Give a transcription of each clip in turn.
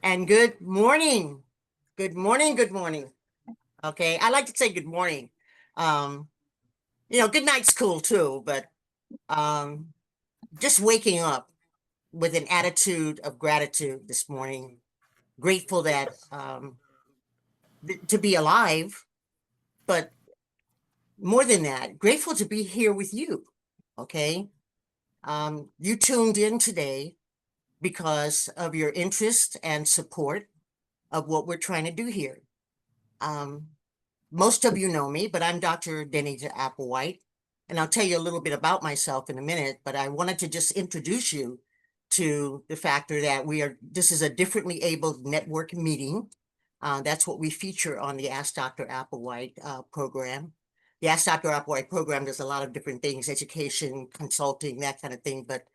And good morning. Good morning. Good morning. Okay. I like to say good morning. Um, good night's cool too, but um, just waking up with an attitude of gratitude this morning. Grateful that to be alive, but more than that, grateful to be here with you. Okay. You tuned in today because of your interest and support of what we're trying to do here. Um, Most of you know me, but I'm Dr. Denise Applewhite, and I'll tell you a little bit about myself in a minute, but I wanted to just introduce you to the factor that this is a differently abled network meeting. That's what we feature on the Ask Dr. Applewhite program. The Ask Dr. Applewhite program does a lot of different things, education, consulting, that kind of thing, but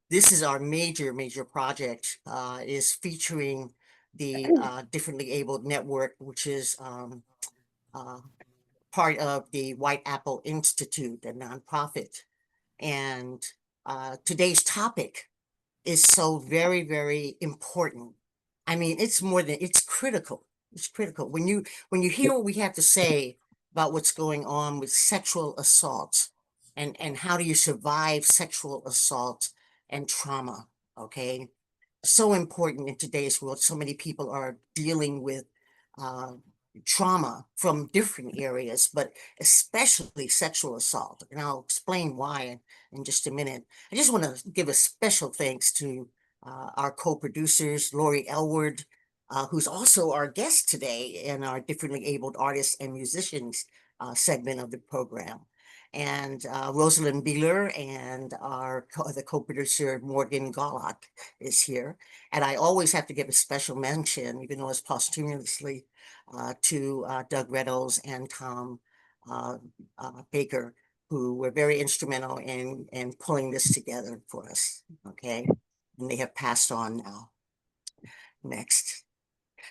this is our major project, is featuring the differently abled network, which is uh, part of the White Apple Institute, a nonprofit. And today's topic is so very important. I mean, it's critical. It's critical. When you hear what we have to say about what's going on with sexual assault and how do you survive sexual assault and trauma, okay? So important in today's world. So many people are dealing with uh, trauma from different areas, but especially sexual assault. And I'll explain why in just a minute. I just want to give a special thanks to our co-producers, Lori Elward, who's also our guest today in our differently abled artists and musicians segment of the program. And Rosalind Beeler and the co-producer Morgan Golock is here. And I always have to give a special mention, even though it's posthumously, to Doug Reynolds and Tom Baker, who were very instrumental in pulling this together for us. Okay. And they have passed on now. Next.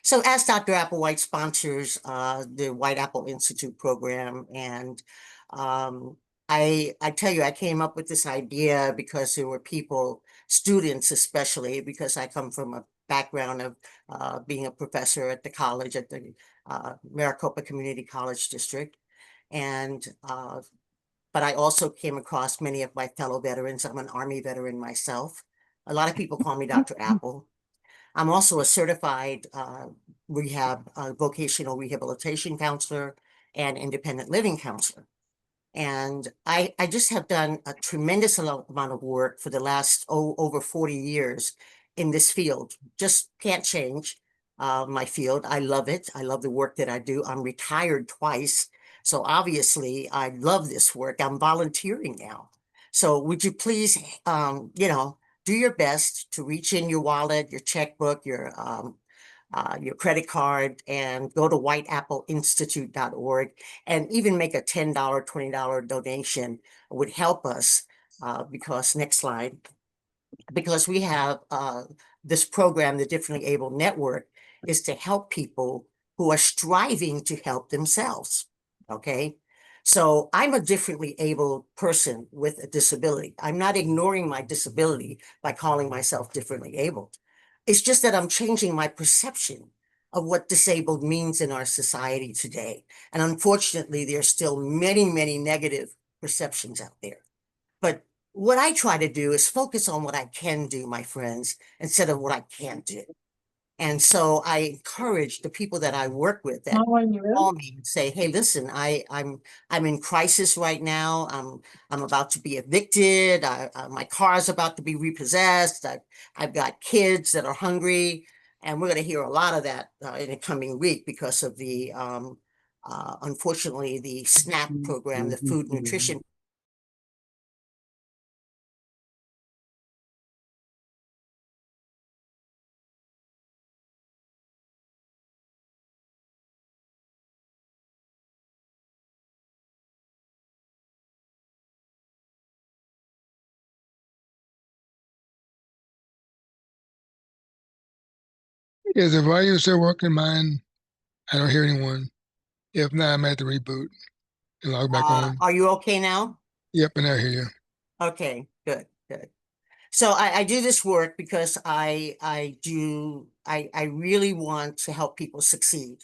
So as Dr. Applewhite sponsors the White Apple Institute program, and I tell you, I came up with this idea because there were people, students especially, because I come from a background of being a professor at the college, at the Maricopa Community College District. And but I also came across many of my fellow veterans. I'm an Army veteran myself. A lot of people call me Dr. Apple. I'm also a certified vocational rehabilitation counselor and independent living counselor. And I just have done a tremendous amount of work for the last over 40 years in this field. Just can't change my field. I love it. I love the work that I do. I'm retired twice. So obviously I love this work. I'm volunteering now. So would you please, do your best to reach in your wallet, your checkbook, your credit card, and go to whiteappleinstitute.org and even make a $10, $20 donation would help us because next slide, because we have this program, the Differently Able Network, is to help people who are striving to help themselves. Okay. So I'm a differently able person with a disability. I'm not ignoring my disability by calling myself differently abled. It's just that I'm changing my perception of what disabled means in our society today. And unfortunately, there's still many negative perceptions out there. But what I try to do is focus on what I can do, my friends, instead of what I can't do. And so I encourage the people that I work with that call me and say, "Hey, listen, I'm in crisis right now. I'm about to be evicted. My car is about to be repossessed. I've got kids that are hungry," and we're going to hear a lot of that in the coming week because of the unfortunately the SNAP program, the food nutrition. Is the volume still working? Mine, I don't hear anyone. If not, I'm at the reboot and log back on. Are you okay now? Yep, and I hear you. Okay, good. So I do this work because I really want to help people succeed.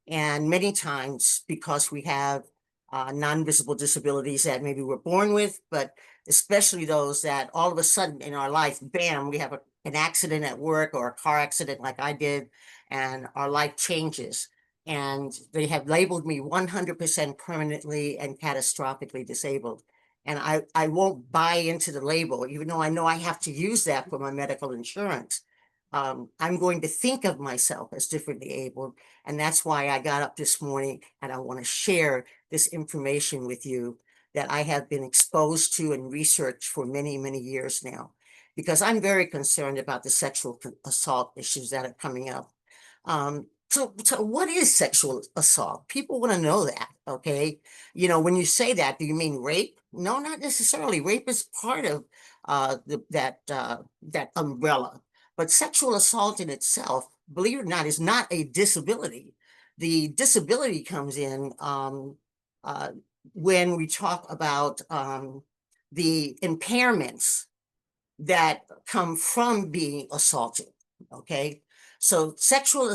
And many times because we have non-visible disabilities that maybe we're born with, but especially those that all of a sudden in our life, bam, we have an accident at work or a car accident like I did, and our life changes. And they have labeled me 100% permanently and catastrophically disabled. And I won't buy into the label, even though I know I have to use that for my medical insurance. I'm going to think of myself as differently abled. And that's why I got up this morning and I want to share this information with you that I have been exposed to and researched for many, many years now, because I'm very concerned about the sexual assault issues that are coming up. So what is sexual assault? People want to know that, okay? You know, when you say that, do you mean rape? No, not necessarily. Rape is part of that umbrella. But sexual assault in itself, believe it or not, is not a disability. The disability comes in uh, when we talk about the impairments that come from being assaulted. Okay. So sexual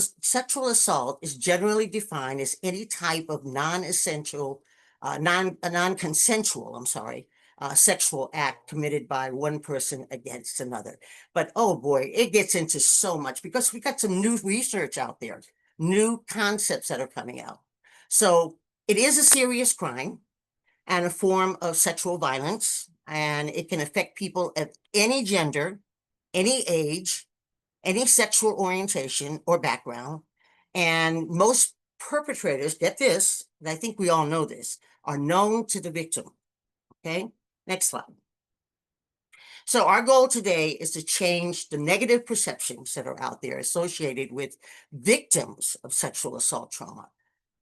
assault is generally defined as any type of non-essential, non-consensual, I'm sorry, sexual act committed by one person against another. But oh boy, it gets into so much because we got some new research out there, new concepts that are coming out. So it is a serious crime and a form of sexual violence, and it can affect people of any gender, any age, any sexual orientation or background. And most perpetrators, get this, and I think we all know this, are known to the victim. Okay, next slide. So our goal today is to change the negative perceptions that are out there associated with victims of sexual assault trauma.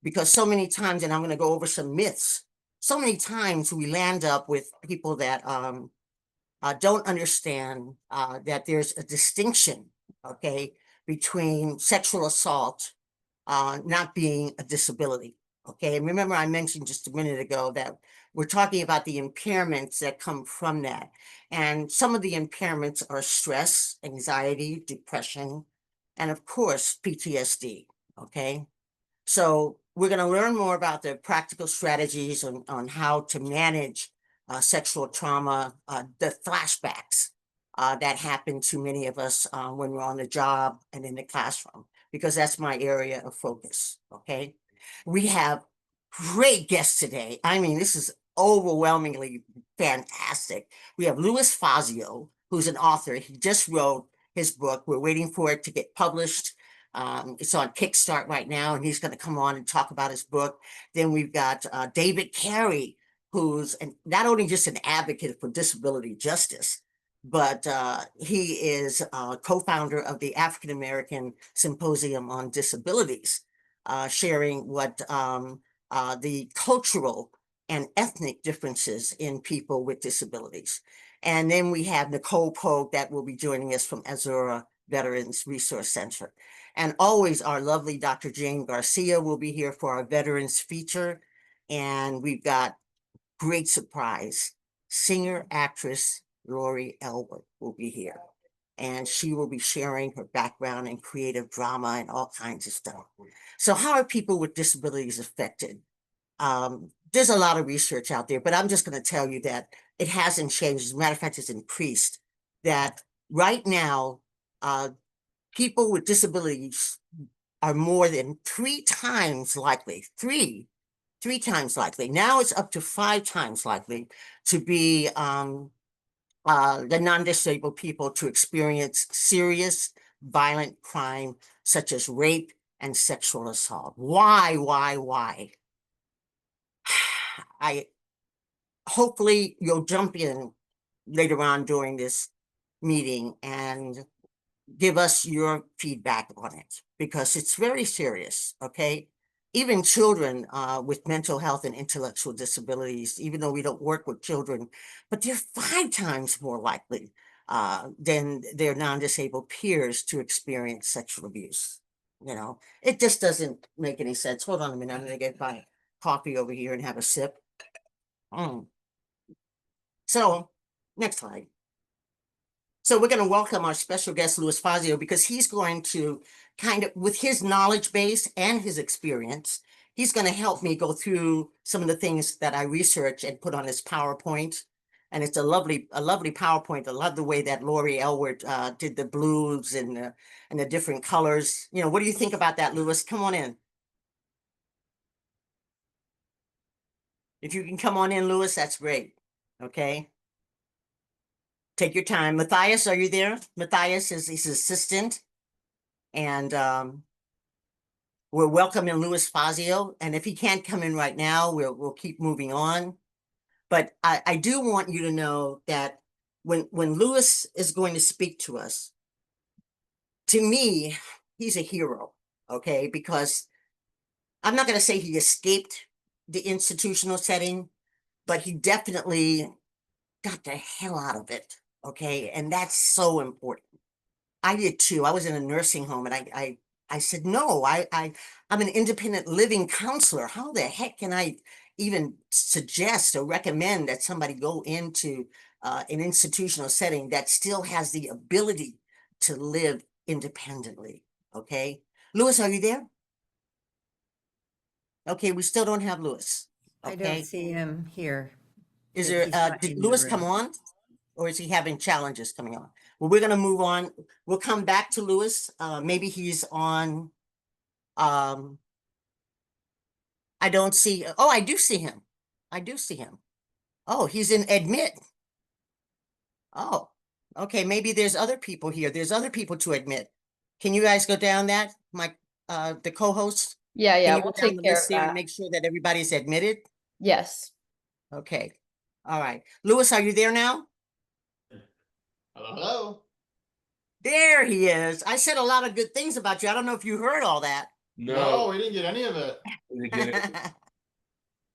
Because so many times, and I'm going to go over some myths, so many times we land up with people that don't understand that there's a distinction, okay, between sexual assault not being a disability. Okay, and remember I mentioned just a minute ago that we're talking about the impairments that come from that. And some of the impairments are stress, anxiety, depression, and of course, PTSD. Okay, so we're going to learn more about the practical strategies on how to manage sexual trauma, the flashbacks that happen to many of us when we're on the job and in the classroom, because that's my area of focus, okay? We have great guests today. I mean, this is overwhelmingly fantastic. We have Louis Fazio, who's an author. He just wrote his book. We're waiting for it to get published. It's on Kickstart right now, and he's going to come on and talk about his book. Then we've got David Carey, who's not only just an advocate for disability justice, but he is co-founder of the African American Symposium on Disabilities, sharing what the cultural and ethnic differences in people with disabilities. And then we have Nicole Pogue that will be joining us from Azura Veterans Resource Center. And always our lovely Dr. Jane Garcia will be here for our veterans feature. And we've got great surprise. Singer, actress Lori Elwood will be here. And she will be sharing her background in creative drama and all kinds of stuff. So how are people with disabilities affected? There's a lot of research out there, but I'm just going to tell you that it hasn't changed. As a matter of fact, it's increased. That right now, people with disabilities are more than three times likely, three times likely. Now it's up to 5 times likely to be the non-disabled people to experience serious violent crime such as rape and sexual assault. Why? I hopefully you'll jump in later on during this meeting and give us your feedback on it, because it's very serious, okay? Even children with mental health and intellectual disabilities, even though we don't work with children, but they're 5 times more likely than their non-disabled peers to experience sexual abuse. You know, it just doesn't make any sense. Hold on a minute, I'm gonna get my coffee over here and have a sip. So, next slide. So we're going to welcome our special guest, Louis Fazio, because he's going to kind of, with his knowledge base and his experience, he's going to help me go through some of the things that I research and put on this PowerPoint. And it's a lovely PowerPoint. I love the way that Lori Elwood did the blues and the different colors. You know, what do you think about that, Louis? Come on in. If you can come on in, Louis, that's great. Okay. Take your time. Matthias, are you there? Matthias is his assistant. And we're welcoming Louis Fazio. And if he can't come in right now, we'll keep moving on. But I do want you to know that when Louis is going to speak to us, to me, he's a hero, okay? Because I'm not going to say he escaped the institutional setting, but he definitely got the hell out of it, okay? And that's so important. I did too. I was in a nursing home and I said, no, I'm an independent living counselor. How the heck can I even suggest or recommend that somebody go into an institutional setting that still has the ability to live independently? Okay. Louis, are you there? Okay, we still don't have Louis. I don't Okay. see him here. Is there, He's not did in the Louis come room. on? Or is he having challenges coming on? Well, we're gonna move on. We'll come back to Louis. Maybe he's on. I don't see. Oh, I do see him. I do see him. Oh, he's in admit. Oh, okay. Maybe there's other people here. There's other people to admit. Can you guys go down that? The co-host. Yeah, Can yeah, you go we'll down take the care list of there and that. make sure that everybody's admitted? Yes. Okay. All right. Louis, are you there now? Hello. There he is. I said a lot of good things about you. I don't know if you heard all that. No, we didn't get any of it.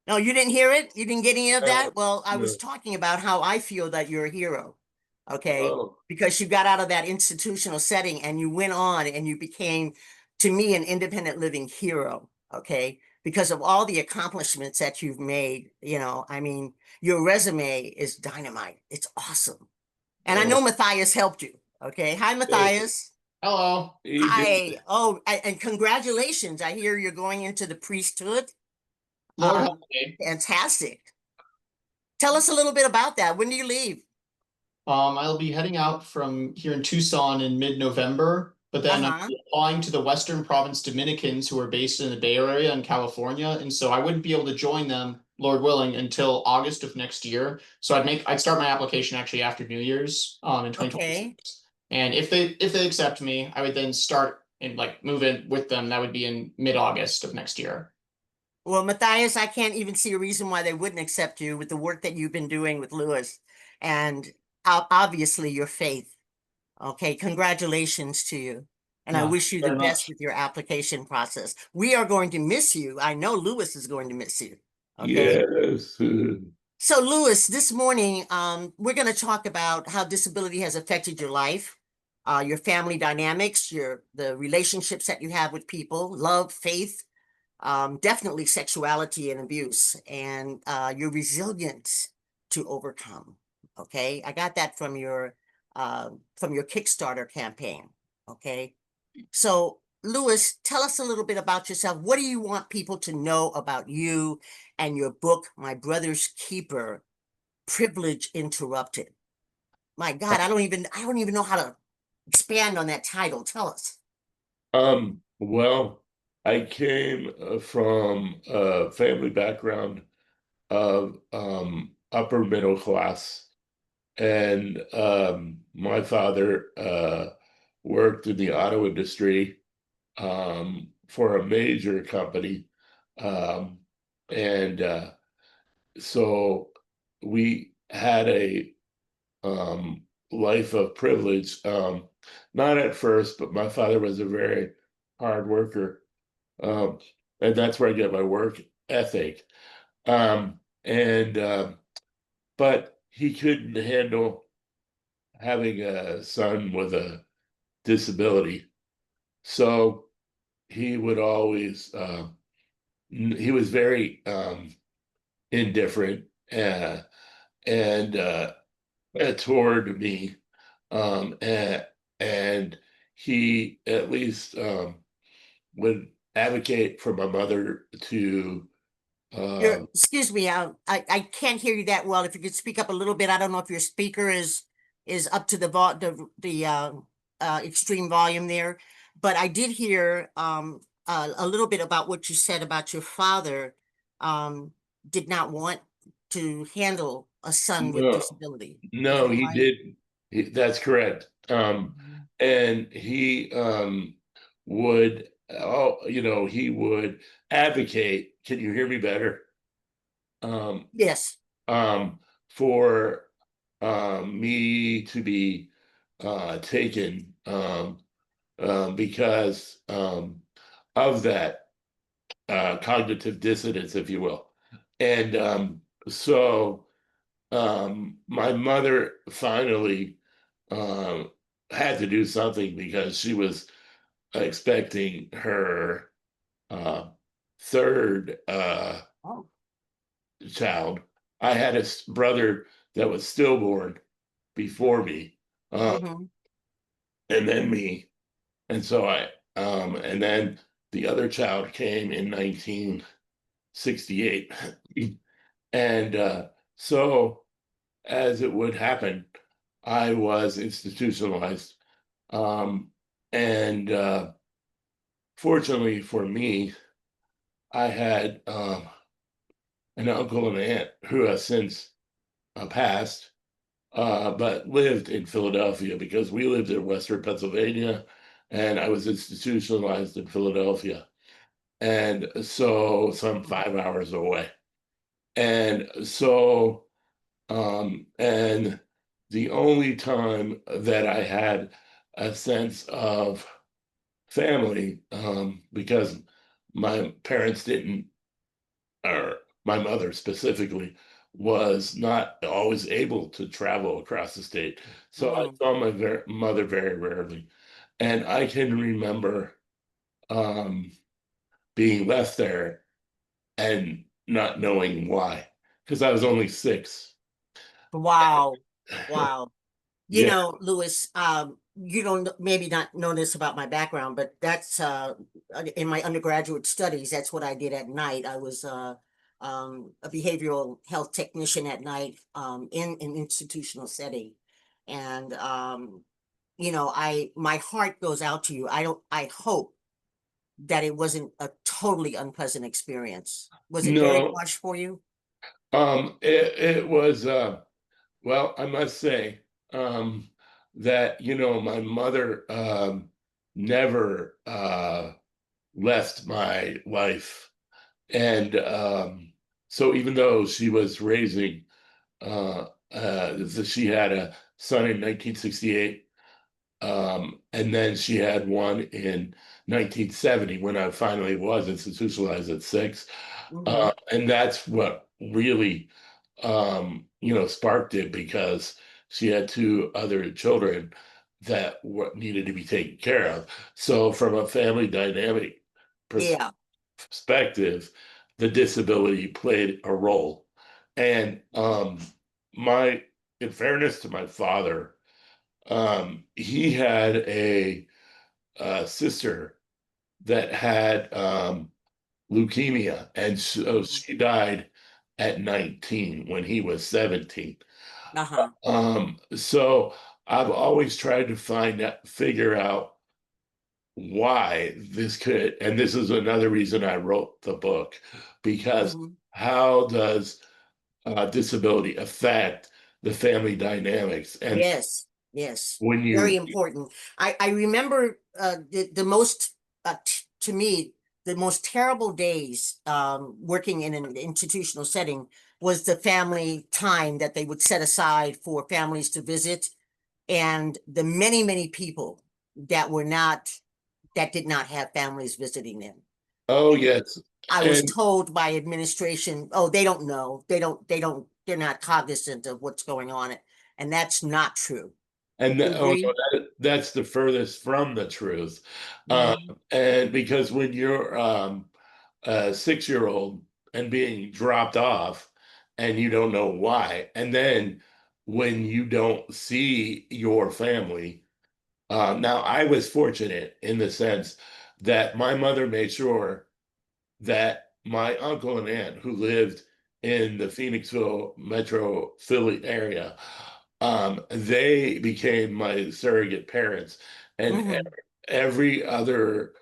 No, you didn't hear it? You didn't get any of that? Well, I no. was talking about how I feel that you're a hero, okay? Oh, Because you got out of that institutional setting and you went on and you became, to me, an independent living hero, okay? Because of all the accomplishments that you've made, you know, I mean, your resume is dynamite. It's awesome. And I know Matthias helped you, okay? Hi, Matthias. hello. Hi. Oh, and congratulations. I hear you're going into the priesthood. Lord help me. Fantastic. Tell us a little bit about that. When do you leave? I'll be heading out from here in Tucson in mid-November, but then I'm applying to the Western Province Dominicans who are based in the Bay Area in California, and so I wouldn't be able to join them, Lord willing, until August of next year. So I'd start my application actually after New Year's in 2026. Okay. And if they accept me, I would then start and like move in with them. That would be in mid-August of next year. Well, Matthias, I can't even see a reason why they wouldn't accept you with the work that you've been doing with Louis and obviously your faith. Okay, congratulations to you. And I Yeah, wish you the very best much. with your application process. We are going to miss you. I know Louis is going to miss you. Okay. Yes. So, Louis, this morning, we're going to talk about how disability has affected your life, your family dynamics, the relationships that you have with people, love, faith, definitely sexuality and abuse, and your resilience to overcome. Okay, I got that from your Kickstarter campaign. Okay, so Louis, tell us a little bit about yourself. What do you want people to know about you and your book, My Brother's Keeper, Privilege Interrupted? My God, I don't even know how to expand on that title. Tell us. Well, I came from a family background of upper middle class, and my father worked in the auto industry for a major company, and so we had a life of privilege. Not at first, but my father was a very hard worker. Um, and that's where I get my work ethic. And but he couldn't handle having a son with a disability. So he would always he was very indifferent and toward me. And he at least would advocate for my mother to Excuse me, I can't hear you that well. If you could speak up a little bit, I don't know if your speaker is up to the extreme volume there, but I did hear a little bit about what you said about your father did not want to handle a son with no, disability. Is no, that he right? did. That's correct. Mhm. And he would, he would advocate. Can you hear me better? Yes. Um, for me to be taken because of that cognitive dissonance, if you will. And so my mother finally um, had to do something because she was expecting her uh, third Oh. child. I had a brother that was stillborn before me, Mhm. and then me, and so and then the other child came in 1968, and so as it would happen, I was institutionalized, um, and fortunately for me, I had an uncle and aunt who has since passed, but lived in Philadelphia because we lived in Western Pennsylvania and I was institutionalized in Philadelphia. And so some 5 hours away. And so, and the only time that I had a sense of family, because my parents didn't, or my mother specifically, was not always able to travel across the state. So I Mm. saw my mother very rarely. And I can remember um, being left there and not knowing why, because I was only 6. Wow. Wow. You Yeah. know, Louis, you don't maybe not know this about my background, but that's in my undergraduate studies, that's what I did at night. I was a behavioral health technician at night in an institutional setting. And you know, my heart goes out to you. I hope that it wasn't a totally unpleasant experience. Was it very No, harsh for you? it was well, I must say that my mother never left my life. And so even though she was raising she had a son in 1968, and then she had one in 1970 when I finally was institutionalized at 6. Hmm. And that's what really sparked it, because she had 2 other children that needed to be taken care of. So from a family dynamic Yeah. perspective, the disability played a role. And my in fairness to my father, he had a sister that had leukemia, and so Mhm. she died at 19 when he was 17. Uh-huh. So I've always tried to figure out why this could, and this is another reason I wrote the book, because Mhm. how does disability affect the family dynamics? And Yes, yes, when very you, important. I remember the most to me the most terrible days working in an institutional setting was the family time that they would set aside for families to visit, and the many people that were not that did not have families visiting them. oh yes, I was and told by administration, oh, they don't know, they're not cognizant of what's going on, and that's not true. You oh no, agree? that's the furthest from the truth. Um, Mhm. and because when you're a 6-year-old and being dropped off and you don't know why, and then when you don't see your family. Now, I was fortunate in the sense that my mother made sure that my uncle and aunt who lived in the Phoenixville metro Philly area, they became my surrogate parents. And Mhm. every other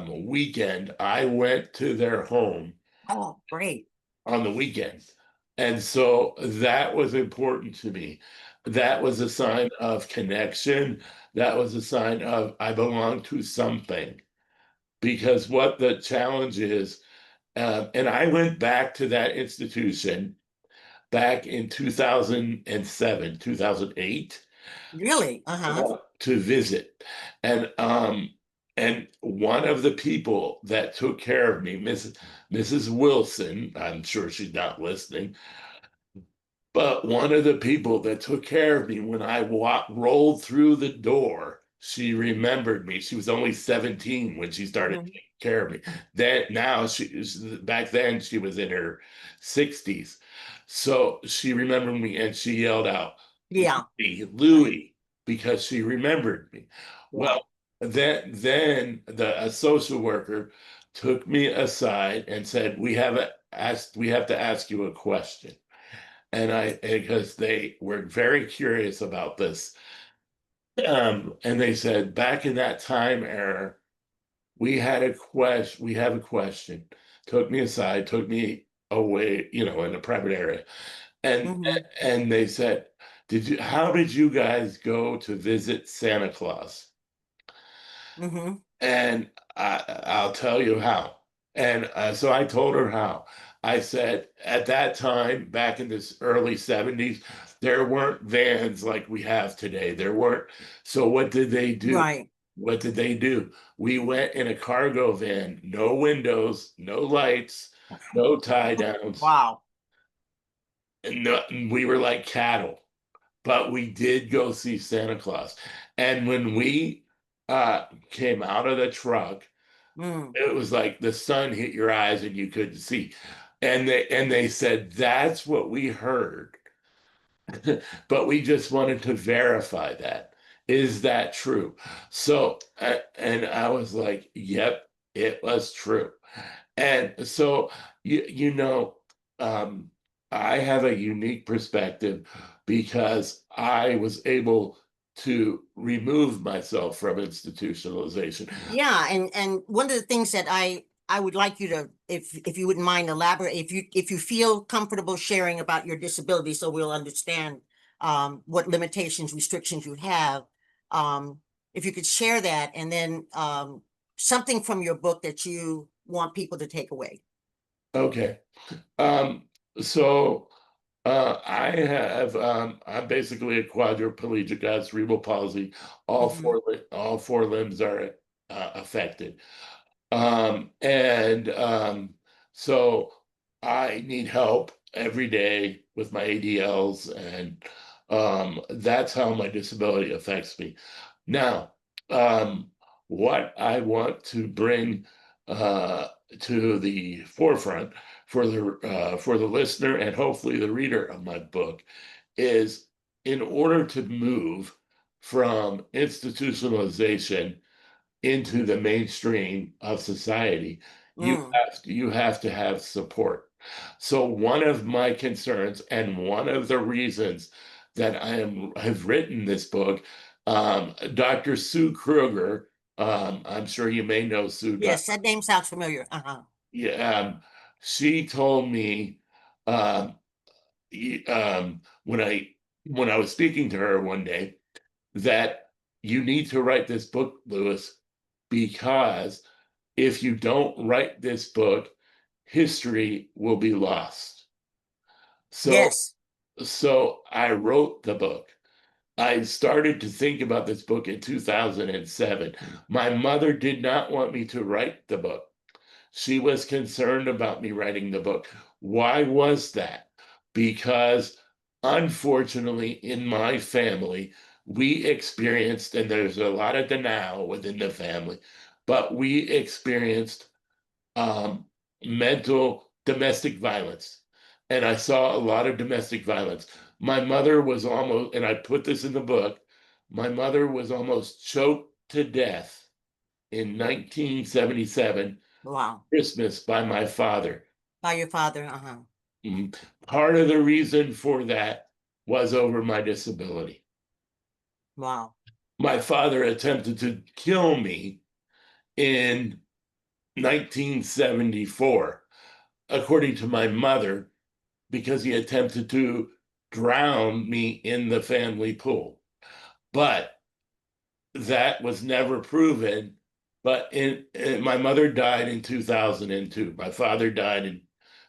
weekend, I went to their home Oh, great. on the weekends. And so that was important to me. That was a sign of connection. That was a sign of I belong to something. Because what the challenge is, and I went back to that institution back in 2007, 2008 Really? Uh-huh. to visit. And one of the people that took care of me, Mrs. Wilson, I'm sure she's not listening, but one of the people that took care of me when I rolled through the door, she remembered me. She was only 17 when she started Mhm. taking care of me. Then now back then she was in her 60s. So she remembered me and she yelled out, Yeah. Louie, Right. Louie, because she remembered me. Yeah. Well, then a social worker took me aside and said, we have to ask you a question. And because they were very curious about this. And they said, back in that time era, we have a question. Took me aside, took me away, in a private area. And Mhm. and they said, how did you guys go to visit Santa Claus? Mhm. And I'll tell you how. And so I told her how. I said, at that time, back in this early 70s, there weren't vans like we have today. There weren't. So what did they do? Right. What did they do? We went in a cargo van, no windows, no lights, no tie downs. Wow. And we were like cattle, but we did go see Santa Claus. And when we came out of the truck, Mm. it was like the sun hit your eyes and you couldn't see. And they said that's what we heard. But we just wanted to verify that. Is that true? So and I was like, yep, it was true. And so you know, um, I have a unique perspective because I was able to remove myself from institutionalization. Yeah, and one of the things that I would like you to, if you wouldn't mind, elaborate, if you feel comfortable sharing about your disability, so we'll understand what limitations, restrictions you have. If you could share that, and then something from your book that you want people to take away. Okay. Um, so I'm basically a quadriplegic. I have cerebral palsy. Mhm. All four limbs are affected. And so I need help every day with my ADLs, and that's how my disability affects me. Now, um, what I want to bring uh, to the forefront for the listener and hopefully the reader of my book is, in order to move from institutionalization into the mainstream of society, Mm. you have to have support. So one of my concerns and one of the reasons that have written this book, Dr. Sue Kruger, I'm sure you may know Sue. Yes, that name sounds familiar. Uh-huh. Yeah, she told me um, when I was speaking to her one day that you need to write this book, Lewis, because if you don't write this book, history will be lost. So, Yes. so I wrote the book. I started to think about this book in 2007. My mother did not want me to write the book. She was concerned about me writing the book. Why was that? Because unfortunately, in my family, we experienced, and there's a lot of denial within the family, but we experienced mental domestic violence. And I saw a lot of domestic violence. My mother was almost, and I put this in the book, my mother was almost choked to death in 1977, Wow. Christmas, by my father. By your father, uh-huh. Part of the reason for that was over my disability. Wow. My father attempted to kill me in 1974, according to my mother, because he attempted to drown me in the family pool. But that was never proven. But my mother died in 2002. My father died in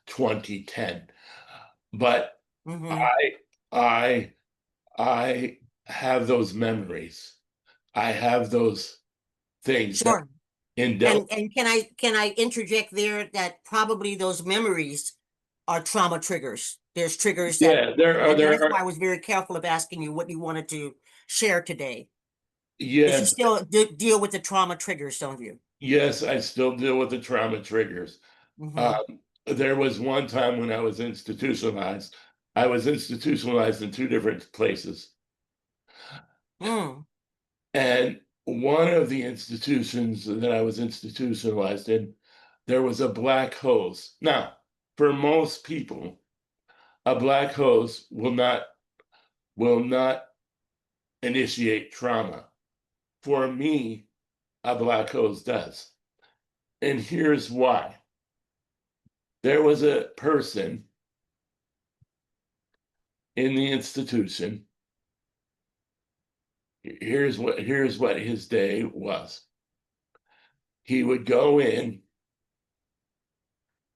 2010. But I have those memories. I have those things that Sure. And can I interject there that probably those memories are trauma triggers. There's triggers that, yeah, there that's why I are, was very careful of asking you what you wanted to share today. Because you yes, still deal with the trauma triggers, don't you? yes, I still deal with the trauma triggers. There was one time when I was institutionalized. I was institutionalized in two different places. Mm. And one of the institutions that I was institutionalized in, there was a black hose. Now, for most people, a black hose will not initiate trauma. For me, a black hose does. And here's why. There was a person in the institution. Here's what his day was. He would go in,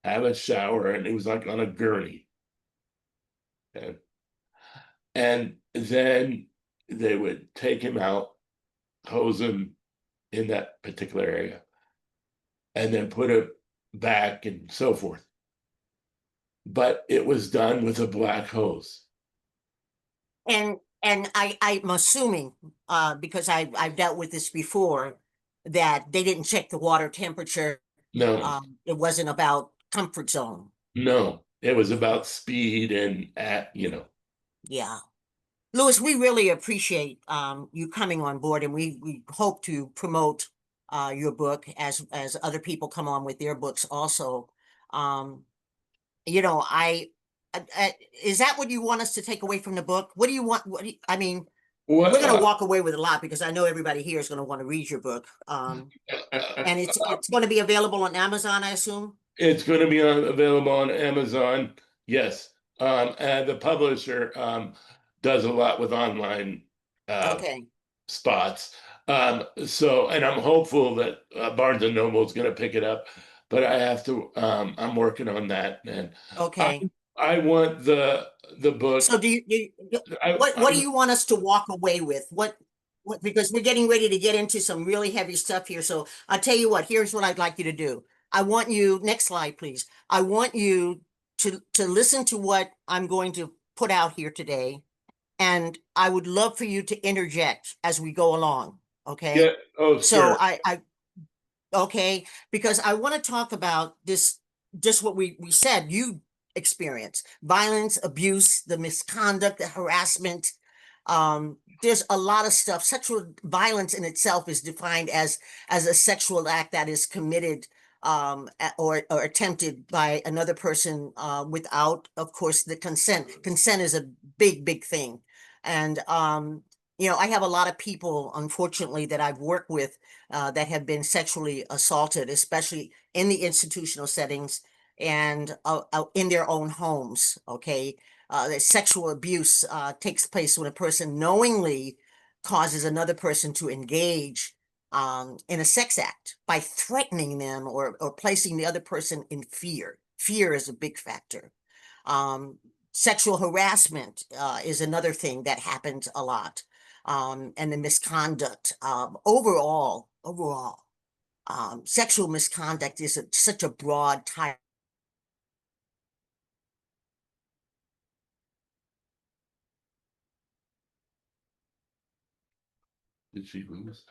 have a shower, and he was like on a gurney. And then they would take him out, hose him in that particular area, and then put him back and so forth. But it was done with a black hose. And I'm assuming, because I've dealt with this before, that they didn't check the water temperature. No, It wasn't about comfort zone. no, it was about speed and Yeah. Louis, we really appreciate you coming on board, and we hope to promote your book as other people come on with their books also. You know, is that what you want us to take away from the book? What do you want? I mean, we're going to walk away with a lot because I know everybody here is going to want to read your book. And it's going to be available on Amazon, I assume. It's going to be available on Amazon. Yes. And the publisher does a lot with online Okay. spots. So, and I'm hopeful that Barnes and Noble is going to pick it up, but I have to. I'm working on that, and Okay. I want the book. So what do you want us to walk away with? What because we're getting ready to get into some really heavy stuff here. So I'll tell you what, here's what I'd like you to do. I want you, next slide, please. I want you to listen to what I'm going to put out here today. And I would love for you to interject as we go along. Okay. Yeah. Oh, So sure. okay, because I want to talk about this, just what we said, you experience violence, abuse, the misconduct, the harassment. There's a lot of stuff. Sexual violence in itself is defined as a sexual act that is committed or attempted by another person without, of course, the consent. Consent is a big thing. And you know, I have a lot of people, unfortunately, that I've worked with that have been sexually assaulted, especially in the institutional settings and in their own homes. Okay. The sexual abuse takes place when a person knowingly causes another person to engage in a sex act by threatening them or placing the other person in fear. Fear is a big factor. Sexual harassment is another thing that happens a lot. And the misconduct. Overall, sexual misconduct is such a broad type. Did she lose?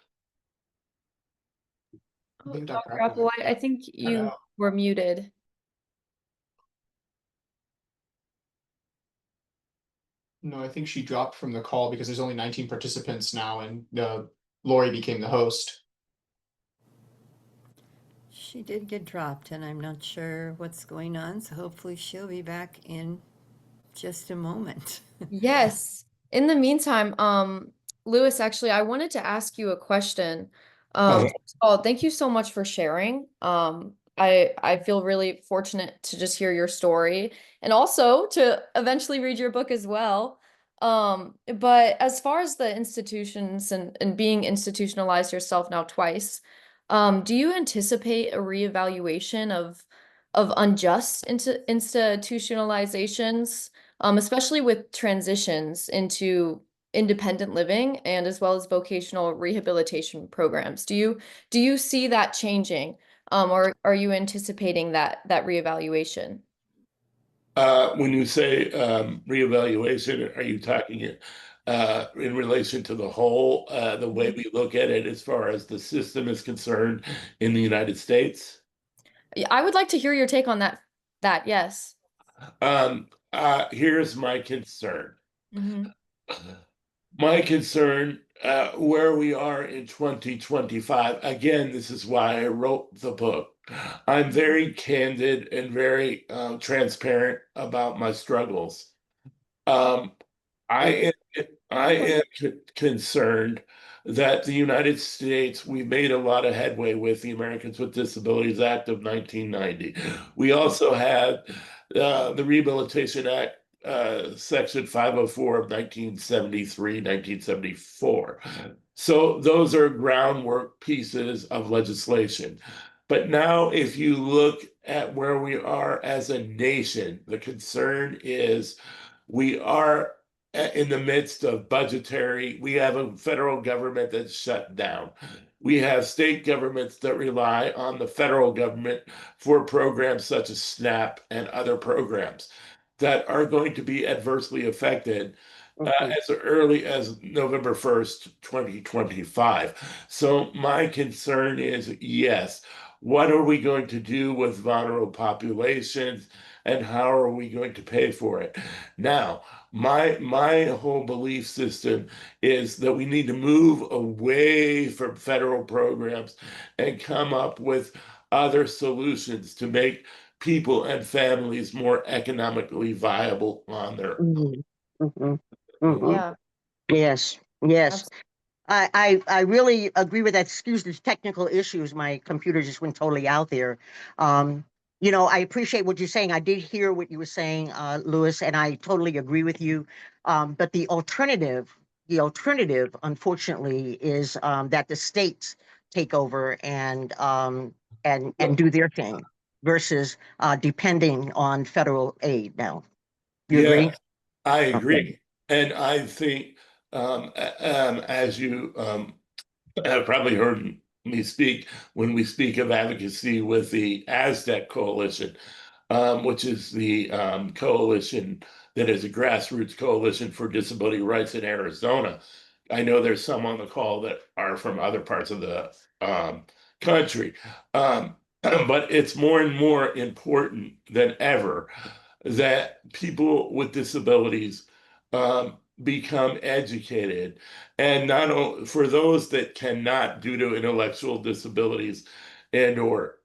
I think Dr. Dr. Applewhite, I think you were muted. No, I think she dropped from the call because there's only 19 participants now, and Lori became the host. She did get dropped, and I'm not sure what's going on, so hopefully she'll be back in just a moment. Yes. In the meantime, Lewis, actually, I wanted to ask you a question. First of all, thank you so much for sharing. I feel really fortunate to just hear your story and also to eventually read your book as well. But as far as the institutions and being institutionalized yourself now twice, do you anticipate a reevaluation of unjust institutionalizations? Especially with transitions into independent living and as well as vocational rehabilitation programs. Do you see that changing, or are you anticipating that reevaluation? When you say reevaluation, are you talking in relation to the whole, the way we look at it as far as the system is concerned in the United States? I would like to hear your take on that. Yes. Here's my concern. Mhm. My concern, where we are in 2025, again, this is why I wrote the book. I'm very candid and very transparent about my struggles. I am concerned that the United States, we made a lot of headway with the Americans with Disabilities Act of 1990. We also had the Rehabilitation Act, Section 504 of 1973, 1974. So those are groundwork pieces of legislation. But now, if you look at where we are as a nation, the concern is we are in the midst of we have a federal government that's shut down. We have state governments that rely on the federal government for programs such as SNAP and other programs that are going to be adversely affected as early as November 1st, 2025. So my concern is, yes, what are we going to do with vulnerable populations and how are we going to pay for it? Now, my whole belief system is that we need to move away from federal programs and come up with other solutions to make people and families more economically viable on their own. Yeah. Yes, yes. I really agree with that. Excuse the technical issues. My computer just went totally out there. I appreciate what you're saying. I did hear what you were saying, Lewis, and I totally agree with you. But the alternative, unfortunately, is that the states take over and do their thing versus depending on federal aid. Now, you agree? Yeah, I Okay. agree. And I think, as you have probably heard me speak, when we speak of advocacy with the AZDAC Coalition, which is the coalition that is a grassroots coalition for disability rights in Arizona. I know there's some on the call that are from other parts of the country. But it's more and more important than ever that people with disabilities become educated, and not only for those that cannot due to intellectual disabilities and or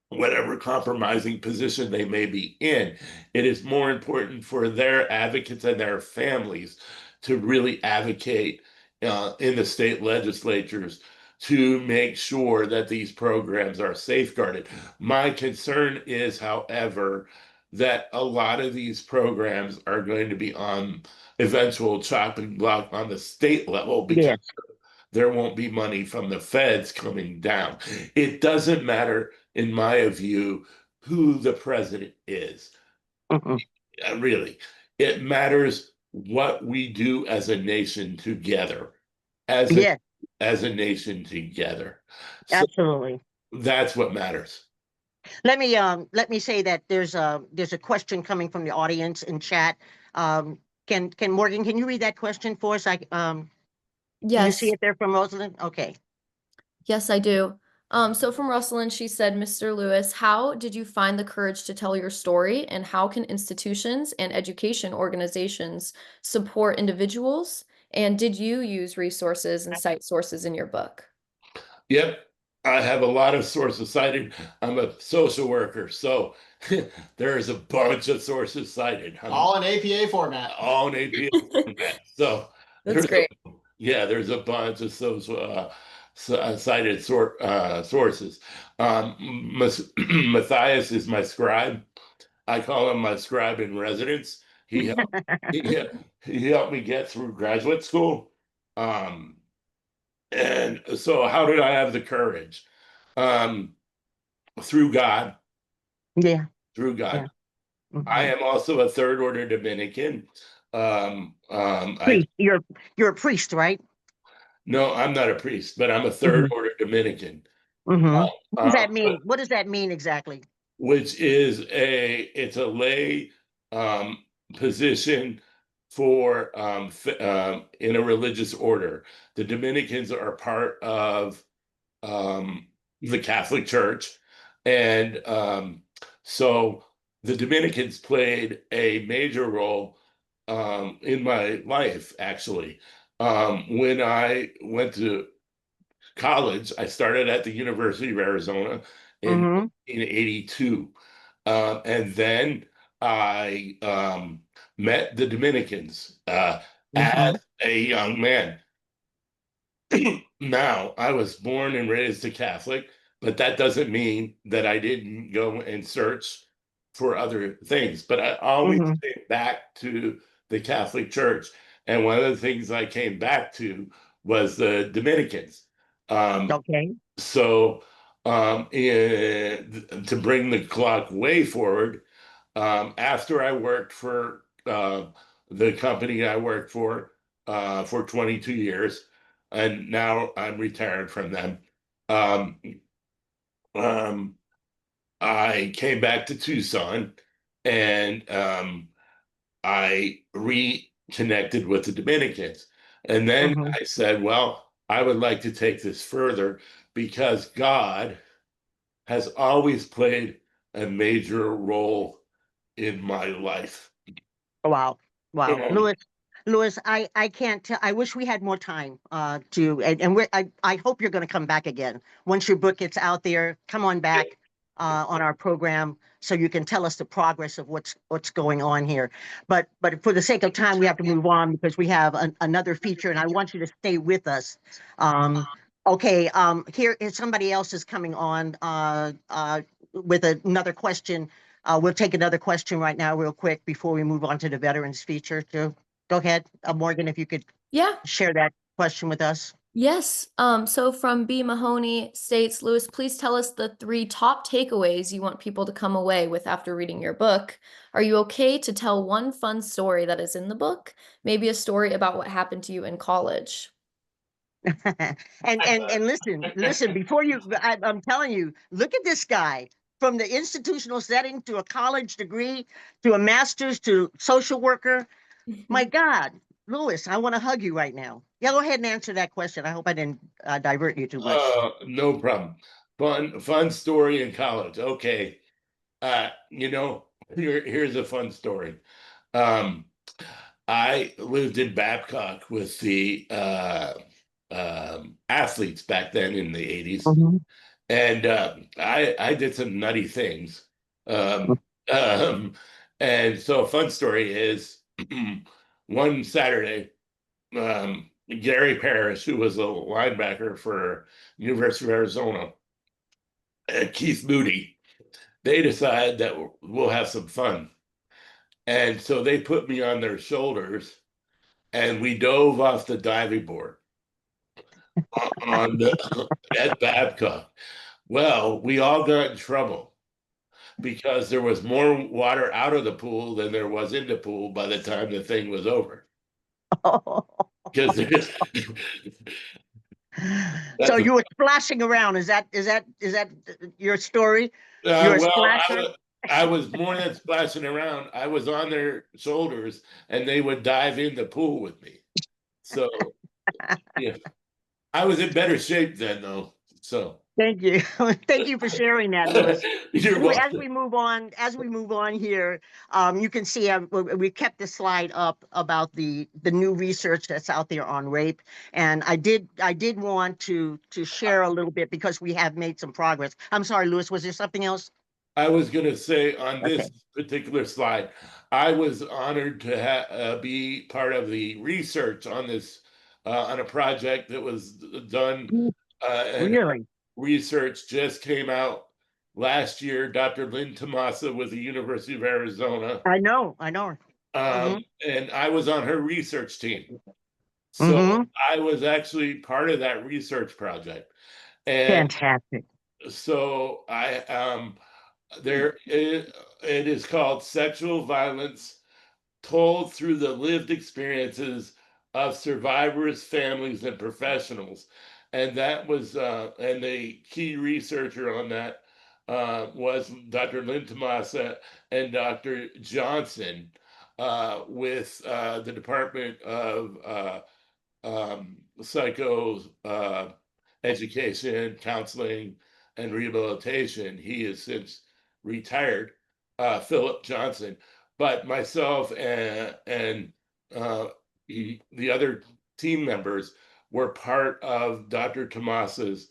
whatever compromising position they may be in, it is more important for their advocates and their families to really advocate in the state legislatures to make sure that these programs are safeguarded. My concern is, however, that a lot of these programs are going to be on eventual chopping block on the state level because there won't be money from the feds coming down. It doesn't matter, in my view, who the president is. Really, it matters what we do as a nation together, as a nation together. So Absolutely. that's what matters. Let me say that there's a question coming from the audience in chat. Can Morgan, can you read that question for us? Do you see Yes. it there from Rosalind? Okay. Yes, I do. So from Russelin, she said, Mr. Lewis, how did you find the courage to tell your story, and how can institutions and education organizations support individuals? And did you use resources and cite sources in your book? Yep. I have a lot of sources cited. I'm a social worker, so there's a bunch of sources cited. All in APA format. All in APA format. So That's great. there's a bunch of social cited sources. Matthias is my scribe. I call him my scribe in residence. He helped, he helped me get through graduate school. And so how did I have the courage? Through God. Yeah. Through God. Yeah. I am also a third order Dominican. Priest. You're a priest, right? No, I'm not a priest, but I'm a third order Dominican. What does that mean? What does that mean exactly? Which is it's a lay position for in a religious order. The Dominicans are part of the Catholic Church, and so the Dominicans played a major role in my life. Actually, when I went to college, I started at the University of Arizona in 1982, and then I met the Dominicans as a young man. Now, I was born and raised a Catholic, but that doesn't mean that I didn't go and search for other things. But I always came back to the Catholic Church. And one of the things I came back to was the Dominicans. Okay. So, to bring the clock way forward, after I worked for the company I worked for 22 years, and now I'm retired from them. I came back to Tucson, and I reconnected with the Dominicans. And then I said, well, I would like to take this further because God has always played a major role in my life. Wow. Wow. Lewis, I can't tell. I wish we had more time I hope you're going to come back again. Once your book gets out there, come on back on our program so you can tell us the progress of what's going on here. But for the sake of time, we have to move on because we have another feature, and I want you to stay with us. Okay, here is somebody else is coming on with another question. We'll take another question right now real quick before we move on to the veterans feature. So go ahead, Morgan, if you could share that question with us. Yes. So from B. Mahoney states, Lewis, please tell us the 3 top takeaways you want people to come away with after reading your book. Are you okay to tell one fun story that is in the book? Maybe a story about what happened to you in college. and listen, before I'm telling you, look at this guy from the institutional setting to a college degree, to a master's, to social worker. My God, Lewis, I want to hug you right now. Yeah, go ahead and answer that question. I hope I didn't divert you too much. No problem. Fun story in college. Okay. Here's a fun story. I lived in Babcock with the athletes back then in the 80s. And I did some nutty things. And so a fun story is one Saturday, Gary Parrish, who was a linebacker for University of Arizona, and Keith Moody, they decided that we'll have some fun. And so they put me on their shoulders and we dove off the diving board at Babcock. Well, we all got in trouble because there was more water out of the pool than there was in the pool by the time the thing was over. Because so you were splashing around. Is that your story? You're a splasher? I was more than splashing around. I was on their shoulders, and they would dive in the pool with me. So, yeah, I was in better shape then, though. So Thank you. Thank you for sharing that, Louis. You're As welcome. we move on here, you can see we kept the slide up about the new research that's out there on rape, and I did want to share a little bit because we have made some progress. I'm sorry, Louis, was there something else? I was going to say on Okay. this particular slide, I was honored to be part of the research on this on a project that was done, and Really? research just came out last year. Dr. Lynn Tomasa with the University of Arizona, I know. and I was on her research team. So Mm-hmm. I was actually part of that research project, and Fantastic. so it is called Sexual Violence Told Through the Lived Experiences of Survivors, Families, and Professionals. And that was, and the key researcher on that was Dr. Lynn Tomasa and Dr. Johnson with the Department of Psycho Education, Counseling, and Rehabilitation. He is since retired, Philip Johnson. But myself and the other team members were part of Dr. Tomasa's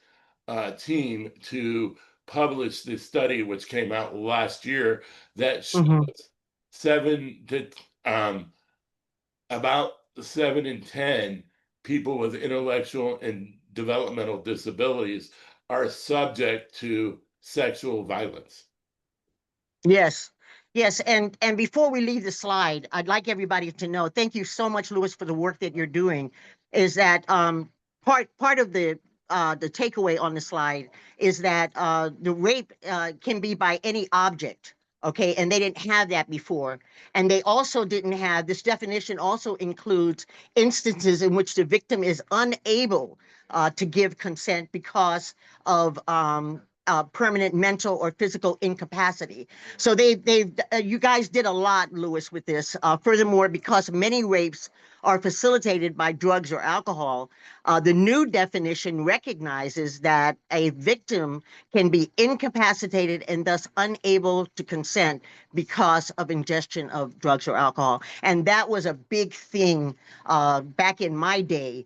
team to publish this study, which came out last year, that shows 7 to about 7 in 10 people with intellectual and developmental disabilities are subject to sexual violence. Yes. Yes, and before we leave the slide, I'd like everybody to know, thank you so much, Louis, for the work that you're doing, is that part of the takeaway on the slide is that the rape can be by any object, okay? And they didn't have that before. And they also didn't have, this definition also includes instances in which the victim is unable to give consent because of permanent mental or physical incapacity. So you guys did a lot, Louis, with this. Furthermore, because many rapes are facilitated by drugs or alcohol, the new definition recognizes that a victim can be incapacitated and thus unable to consent because of ingestion of drugs or alcohol. And that was a big thing back in my day,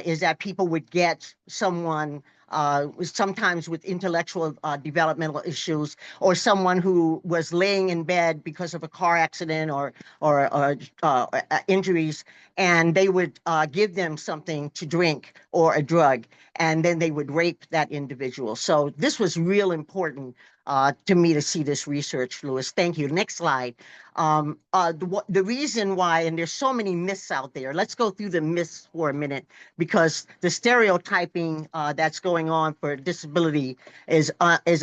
is that people would get someone sometimes with intellectual developmental issues, or someone who was laying in bed because of a car accident or injuries, and they would give them something to drink or a drug, and then they would rape that individual. So this was real important to me to see this research, Louis. Thank you. Next slide. The reason why, and there's so many myths out there, let's go through the myths for a minute, because the stereotyping that's going on for disability is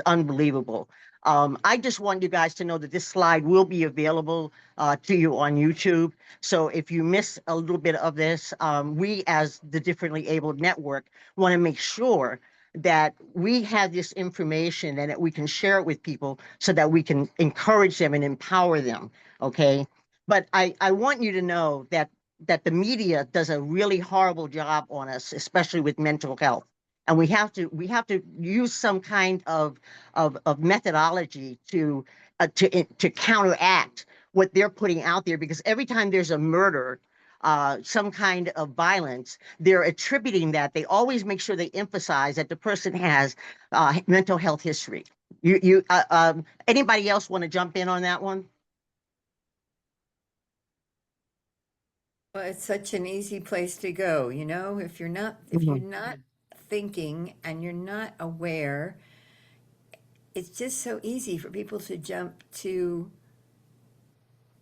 unbelievable. I just want you guys to know that this slide will be available to you on YouTube. So if you miss a little bit of this, we as the Differently Abled Network want to make sure that we have this information and that we can share it with people so that we can encourage them and empower them, okay? But I want you to know that the media does a really horrible job on us, especially with mental health. And we have to use some kind of methodology to counteract what they're putting out there, because every time there's a murder, some kind of violence, they're attributing that. They always make sure they emphasize that the person has mental health history. Anybody else want to jump in on that one? Well, it's such an easy place to go, you know, if you're not thinking and you're not aware, it's just so easy for people to jump to,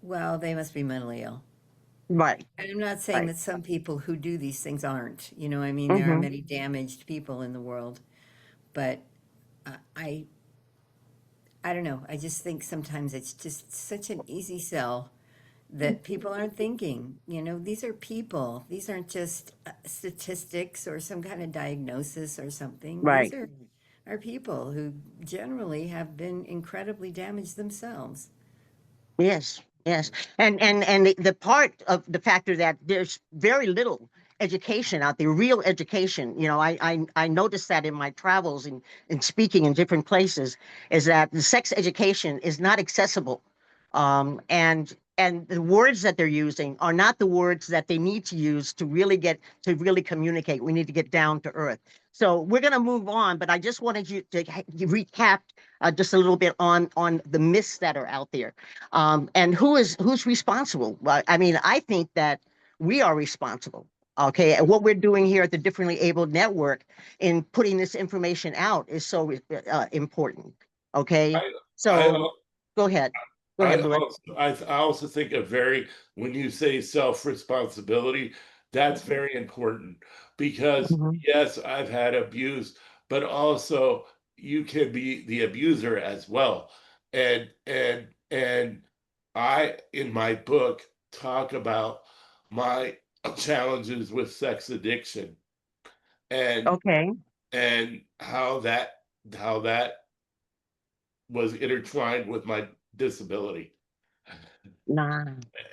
well, they must be mentally ill. Right. And I'm not saying Right. that some people who do these things aren't, you know, I mean, there are many damaged people in the world, but I don't know. I just think sometimes it's just such an easy sell that people aren't thinking, you know, these are people. These aren't just statistics or some kind of diagnosis or something. Right. These are people who generally have been incredibly damaged themselves. Yes, yes. And the part of the factor that there's very little education out there, real education. You know, I noticed that in my travels and speaking in different places, is that the sex education is not accessible. And the words that they're using are not the words that they need to use to really communicate. We need to get down to earth. So we're going to move on, but I just wanted you to recap just a little bit on the myths that are out there, and who's responsible. Well, I mean, I think that we are responsible. Okay, and what we're doing here at the Differently Abled Network in putting this information out is so important. Okay, so go ahead. Go ahead, Louis. I also think when you say self-responsibility, that's very important because yes, I've had abuse, but also you can be the abuser as well. And I, in my book, talk about my challenges with sex addiction and Okay. and how that was intertwined with my disability. Nah.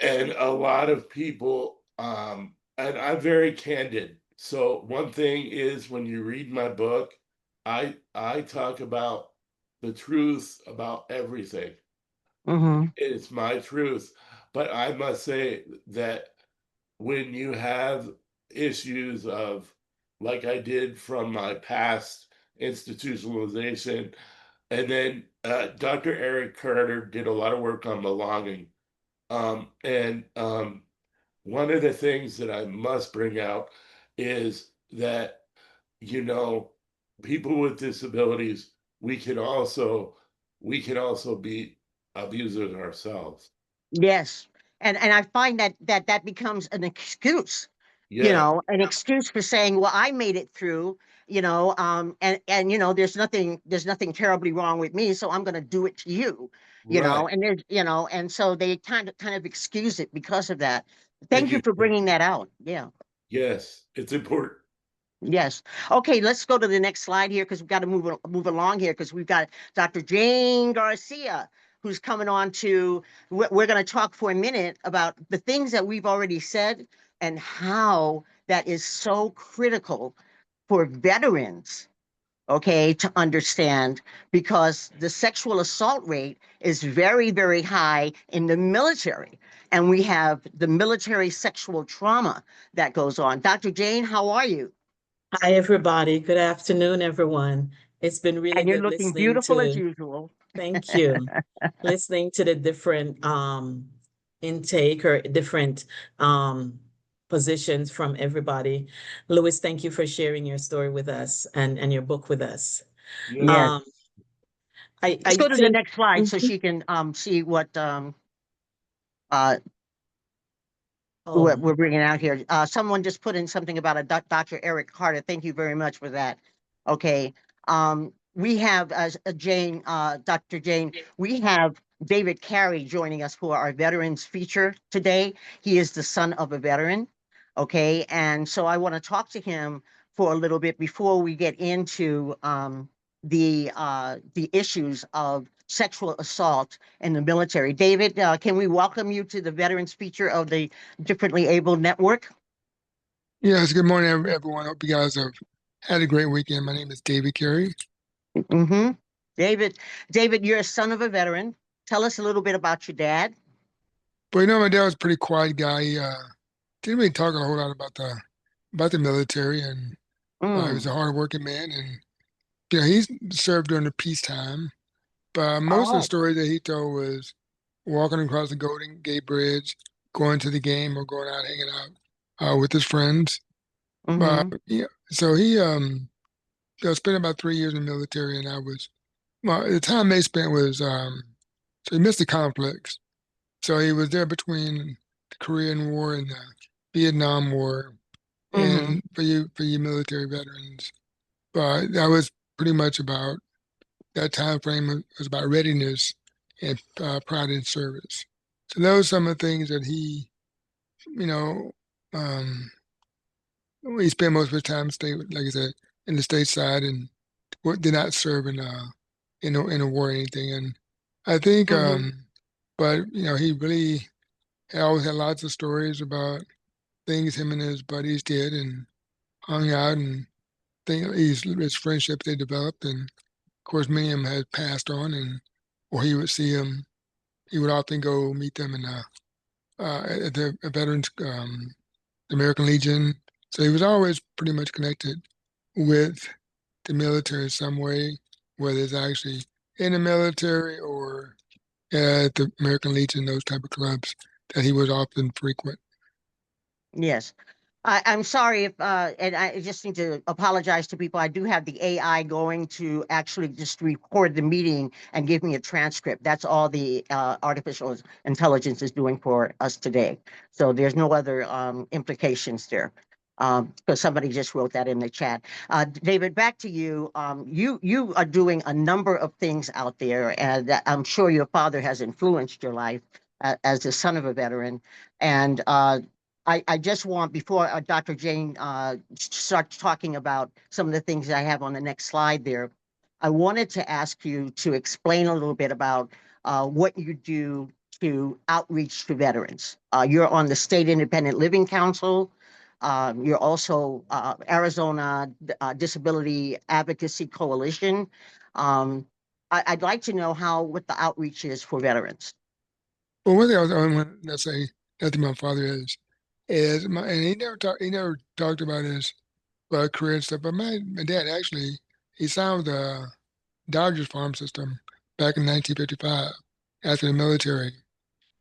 And a lot of people, and I'm very candid. So one thing is when you read my book, I talk about the truth about everything. It's my truth. But I must say that when you have issues of, like I did from my past institutionalization, and then Dr. Eric Carter did a lot of work on belonging. And one of the things that I must bring out is that, you know, people with disabilities, we can also be abusers ourselves. Yes. And I find that becomes an excuse, you Yeah, know, an excuse for saying, well, I made it through, you know, and you know, there's nothing terribly wrong with me, so I'm going to do it to you, you know, right. and there's, you know, and so they kind of excuse it because of that. And Thank you for bringing that out. Yeah. yes, it's important. Yes. Okay, let's go to the next slide here because we've got to move along here because we've got Dr. Jane Garcia who's coming on to. We're going to talk for a minute about the things that we've already said and how that is so critical for veterans, okay, to understand, because the sexual assault rate is very, very high in the military. And we have the military sexual trauma that goes on. Dr. Jane, how are you? Hi, everybody. Good afternoon, everyone. It's been really And you're good looking listening beautiful as to, usual. thank you, listening to the different intake or different positions from everybody. Louis, thank you for sharing your story with us and your book with us. Yes. Um, I Let's go to the think, next slide so she can see what we're bringing out here. Someone just put in something about a Dr. Eric Carter. Thank you very much for that. Okay. We have as Jane, Dr. Jane, we have David Carey joining us for our veterans feature today. He is the son of a veteran. Okay. And so I want to talk to him for a little bit before we get into the issues of sexual assault in the military. David, can we welcome you to the veterans feature of the Differently Abled Network? Yes, good morning, everyone. Hope you guys have had a great weekend. My name is David Carey. David, you're a son of a veteran. Tell us a little bit about your dad. But you know, my dad was a pretty quiet guy. He didn't really talk a whole lot about the military, and he was a hardworking man. And you know, he served during the peacetime. But most of the stories that he told was walking across the Golden Gate Bridge, going to the game, or going out hanging out with his friends. Yeah, so he spent about 3 years in the military, and the time they spent was so he missed the conflicts. So he was there between the Korean War and the Vietnam War, and for you military veterans. But that was pretty much about that time frame was about readiness and pride in service. So those are some of the things that he, you know, he spent most of his time like I said, in the stateside and did not serve in a war or anything. And I think, but you know, he really always had lots of stories about things him and his buddies did and hung out and his friendship they developed. And of course, many of them had passed on, and or he would see them. He would often go meet them in at the Veterans, the American Legion. So he was always pretty much connected with the military in some way, whether it's actually in the military or at the American Legion, those type of clubs that he would often frequent. Yes. I'm sorry if, and I just need to apologize to people. I do have the AI going to actually just record the meeting and give me a transcript. That's all the artificial intelligence is doing for us today. So there's no other implications there. Because somebody just wrote that in the chat. David, back to you. You are doing a number of things out there, and I'm sure your father has influenced your life as the son of a veteran. And I just want, before Dr. Jane starts talking about some of the things I have on the next slide there, I wanted to ask you to explain a little bit about what you do to outreach to veterans. You're on the State Independent Living Council. You're also Arizona Disability Advocacy Coalition. I'd like to know what the outreach is for veterans. Well, one thing I want to say, nothing my father is and he never talked about his career and stuff. But my dad actually, he signed with the Dodgers farm system back in 1955 after the military.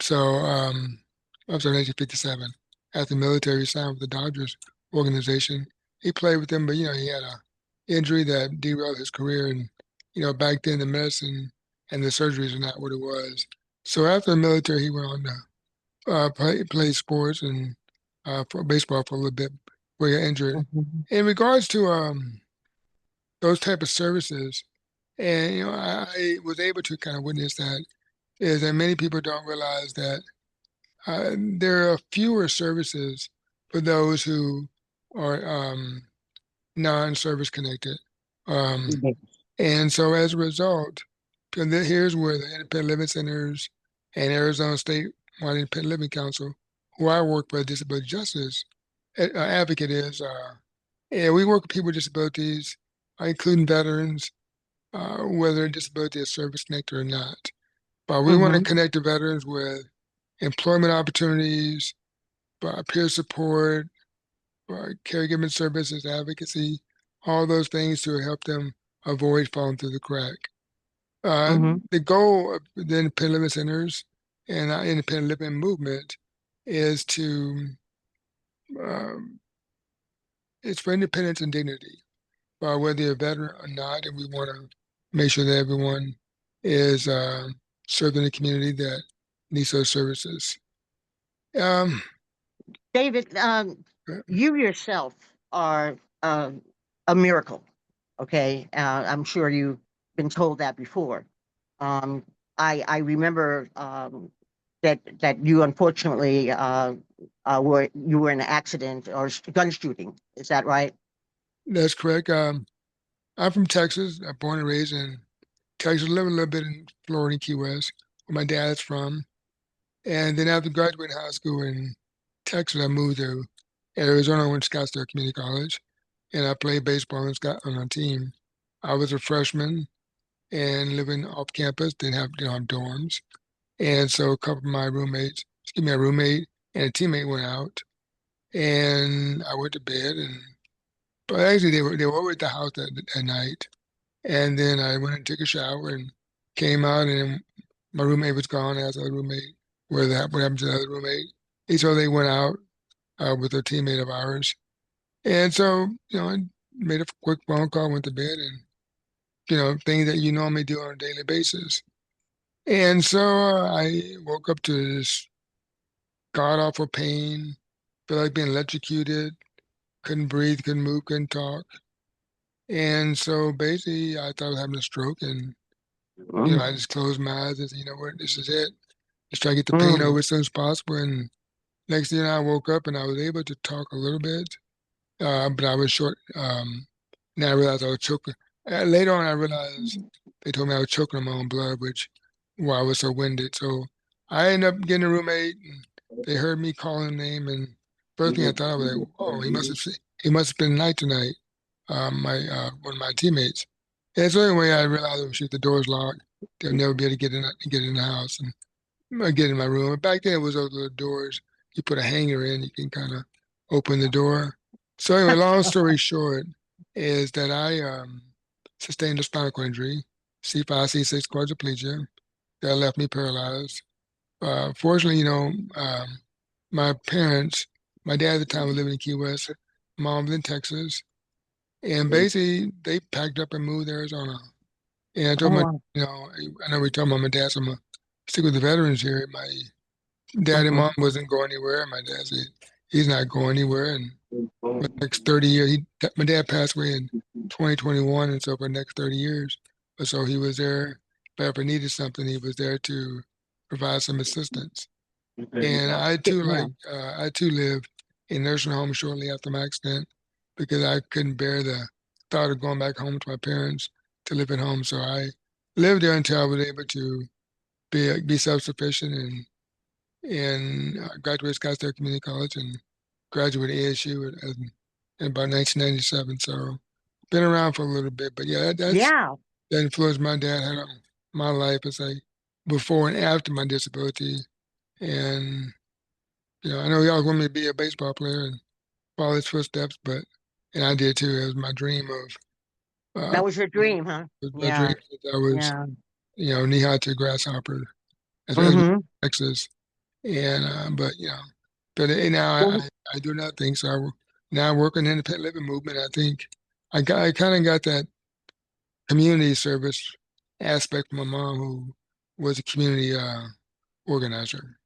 So I'm sorry, 1957. After the military, he signed with the Dodgers organization. He played with them, but he had a injury that derailed his career. And back then the medicine and the surgeries are not what it was. So after the military, he went on to play sports and for baseball for a little bit where he got injured. Mm-hmm. In regards to those type of services, and I was able to kind of witness that, is that many people don't realize that there are fewer services for those who are non-service connected. And so as a result, here's where the Independent Living Centers and Arizona State Independent Living Council, who I work with, Disability Justice Advocate is, and we work with people with disabilities, including veterans, whether disability is service connected or not. But we want to connect the veterans with employment opportunities, peer support, caregiving services, advocacy, all those things to help them avoid falling through the crack. The goal of the Independent Living Centers and our Independent Living movement is it's for independence and dignity, whether you're a veteran or not, and we want to make sure that everyone is served in the community that needs those services. David, you yourself are a miracle. Okay, I'm sure you've been told that before. I remember that you unfortunately were in an accident or gun shooting. Is that right? That's correct. I'm from Texas. I'm born and raised in Texas. Live a little bit in Florida, Key West, where my dad's from. And then after graduating high school in Texas, I moved to Arizona. I went to Scottsdale Community College, and I played baseball on a team. I was a freshman and living off campus, didn't have dorms. And so a couple of my roommates, a roommate and a teammate went out, and I went to bed. But actually, they were over at the house that night. And then I went and took a shower and came out, and my roommate was gone. I asked the other roommate what happened to the other roommate. And so they went out with a teammate of ours. And so, I made a quick phone call, went to bed, and, things that you normally do on a daily basis. And so I woke up to this god-awful pain, felt like being electrocuted, couldn't breathe, couldn't move, couldn't talk. And so basically I thought I was having a stroke, and I just closed my eyes and said, what, this is it. Just try to get the pain over as soon as possible. And next thing I woke up and I was able to talk a little bit, but I was short. Now I realized I was choking. Later on I realized they told me I was choking on my own blood, why I was so winded. So I ended up getting a roommate, and they heard me calling the name, and first thing I thought, I was like, oh, he must have been night tonight. My one of my teammates. And so anyway, I realized, oh shoot, the door's locked. They'll never be able to get in the house and get in my room. But back then it was those little doors. You put a hanger in, you can kind of open the door. So anyway, long story short is that I sustained a spinal cord injury, C5, C6 quadriplegia, that left me paralyzed. Fortunately, my parents, my dad at the time was living in Key West, mom was in Texas, and basically they packed up and moved to Arizona. And I told I know we talking about my dad, so I'm gonna stick with the veterans here. My dad and mom wasn't going anywhere. My dad said he's not going anywhere. And for the next 30 years, my dad passed away in 2021, and so for the next 30 years, but so he was there. If I ever needed something, he was there to provide some assistance. And I too lived in a nursing home shortly after my accident because I couldn't bear the thought of going back home to my parents to live at home. So I lived there until I was able to be self-sufficient and graduated Scottsdale Community College and graduated ASU in about 1997. So been around for a little bit, but yeah, that influence my dad had on my life as before and after my disability. And I know he always wanted me to be a baseball player and follow his footsteps, and I did too. It was my dream of That was your dream, huh? it was my dream since I was knee-high to a grasshopper as well as Texas. And but now I do nothing. So now I work in the independent living movement. I think I kind of got that community service aspect from my mom, who was a community organizer.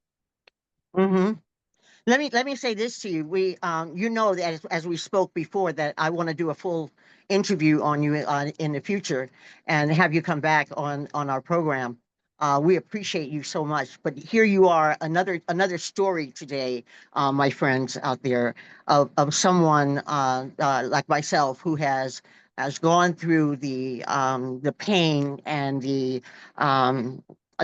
Let me say this to you. We that as we spoke before, that I want to do a full interview on you in the future and have you come back on our program. We appreciate you so much. But here you are, another story today, my friends out there, of someone like myself who has gone through the pain and the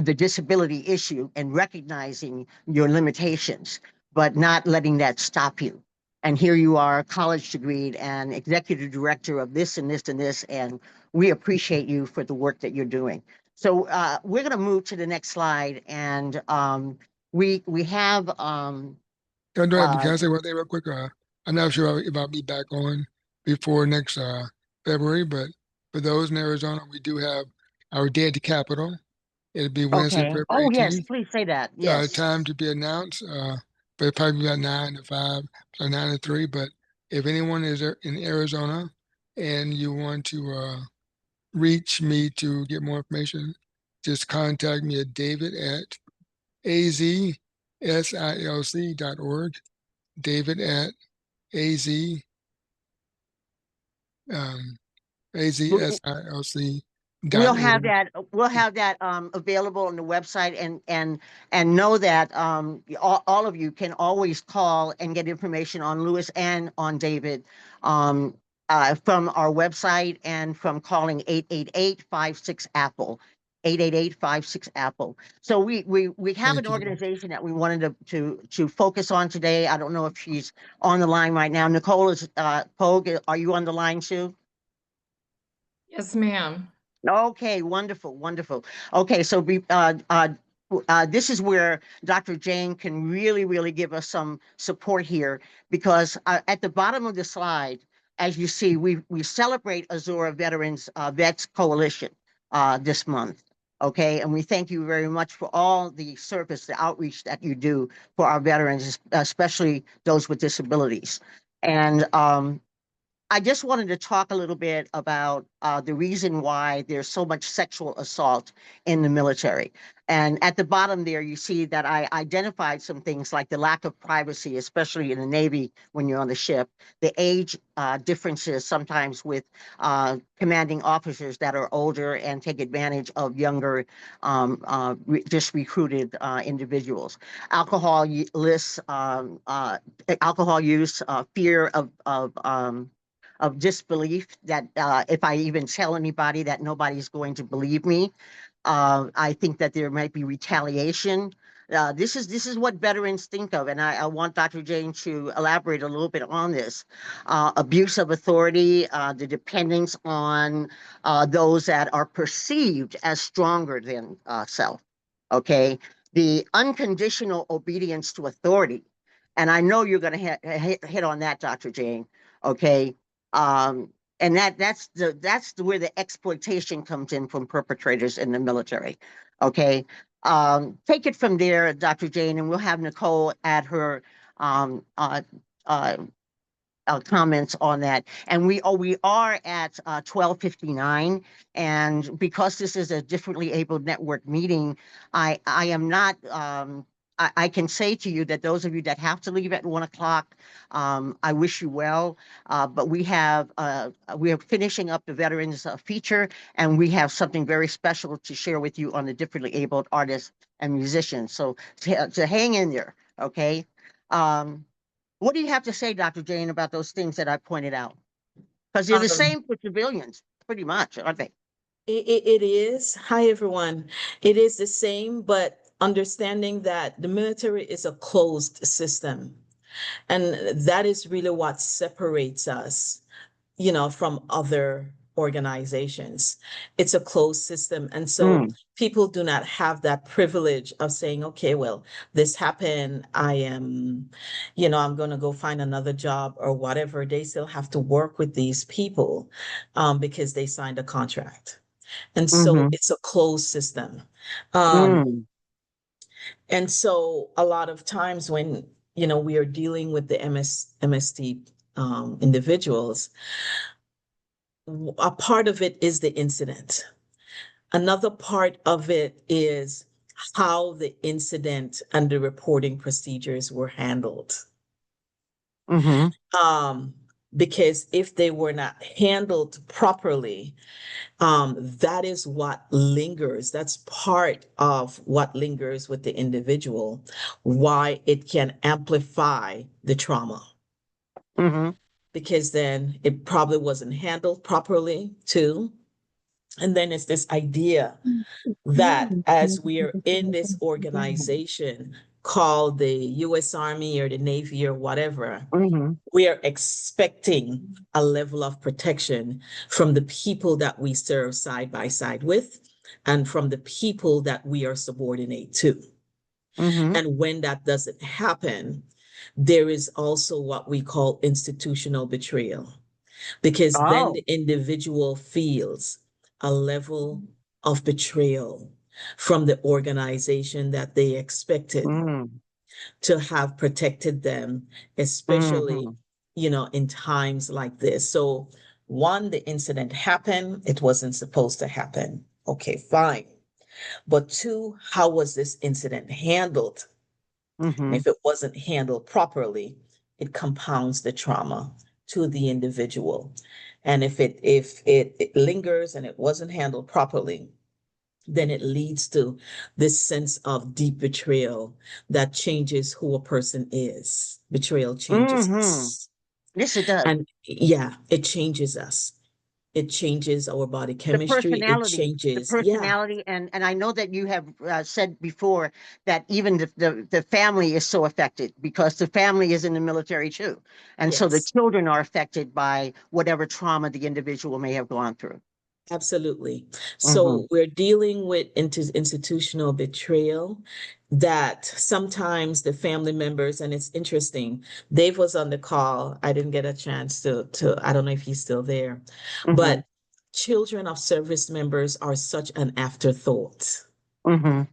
disability issue and recognizing your limitations, but not letting that stop you. And here you are, college degreed and executive director of this and this and this, and we appreciate you for the work that you're doing. So we're going to move to the next slide, and we have. Can I say one thing real quick? I'm not sure if I'll be back on before next February, but for those in Arizona, we do have our Day at the Capitol. It'll be Wednesday, February 18th. Oh yes, please say that. Yes. Time to be announced, but it'll probably be about 9 to 5, so 9 to 3. But if anyone is in Arizona and you want to reach me to get more information, just contact me at david@azsilc.org, david@azsilc.org. We'll have that available on the website, and know that all of you can always call and get information on Lewis and on David from our website and from calling 888-56-APPLE. 888-56-APPLE. So we have an organization that we wanted to focus on today. I don't know if she's on the line right now. Nicole Pogue, are you on the line too? Yes, ma'am. Okay, wonderful, wonderful. Okay, so this is where Dr. Jane can really give us some support here, because at the bottom of the slide, as you see, we celebrate Azura Veterans Coalition this month. Okay, and we thank you very much for all the service, the outreach that you do for our veterans, especially those with disabilities. And I just wanted to talk a little bit about the reason why there's so much sexual assault in the military. And at the bottom there, you see that I identified some things like the lack of privacy, especially in the Navy when you're on the ship, the age differences sometimes with commanding officers that are older and take advantage of younger, just recruited individuals, alcohol use, fear of disbelief that if I even tell anybody that nobody's going to believe me. I think that there might be retaliation. This is what veterans think of, and I want Dr. Jane to elaborate a little bit on this. Abuse of authority, the dependence on those that are perceived as stronger than self. Okay, the unconditional obedience to authority, and I know you're going to hit on that, Dr. Jane. Okay, and that's where the exploitation comes in from perpetrators in the military. Okay, take it from there, Dr. Jane, and we'll have Nicole add her um, uh, uh, comments on that. And we are at 12:59, and because this is a differently abled network meeting, I am not. I can say to you that those of you that have to leave at 1 o'clock, I wish you well. But we are finishing up the veterans feature, and we have something very special to share with you on the differently abled artists and musicians. So to hang in there, okay? What do you have to say, Dr. Jane, about those things that I pointed out? Because they're the same for civilians, pretty much, aren't they? It is. Hi, everyone. It is the same, but understanding that the military is a closed system. And that is really what separates us, from other organizations. It's a closed system. And so people do not have that privilege of saying, okay, well, this happened. I'm going to go find another job or whatever. They still have to work with these people because they signed a contract. And so it's a closed system. And so a lot of times when, we are dealing with the MST individuals, a part of it is the incident. Another part of it is how the incident and the reporting procedures were handled. Because if they were not handled properly, that is what lingers. That's part of what lingers with the individual, why it can amplify the trauma. Because then it probably wasn't handled properly too. And then it's this idea that as we are in this organization called the US Army or the Navy or whatever, we are expecting a level of protection from the people that we serve side by side with and from the people that we are subordinate to. And when that doesn't happen, there is also what we call institutional betrayal, because then the individual feels a level of betrayal from the organization that they expected to have protected them, especially, in times like this. So one, the incident happened, it wasn't supposed to happen. Okay, fine. But two, how was this incident handled? And if it wasn't handled properly, it compounds the trauma to the individual. And if it lingers and it wasn't handled properly, then it leads to this sense of deep betrayal that changes who a person is. Betrayal changes us. Yes, it does. And yeah, it changes us. It changes our body chemistry. It changes. The personality, and I know that you have said before that even the family is so affected because the family is in the military too, and so the children are affected by whatever trauma the individual may have gone through. Absolutely. So we're dealing with institutional betrayal that sometimes the family members, and it's interesting, Dave was on the call. I didn't get a chance to I don't know if he's still there, but children of service members are such an afterthought. We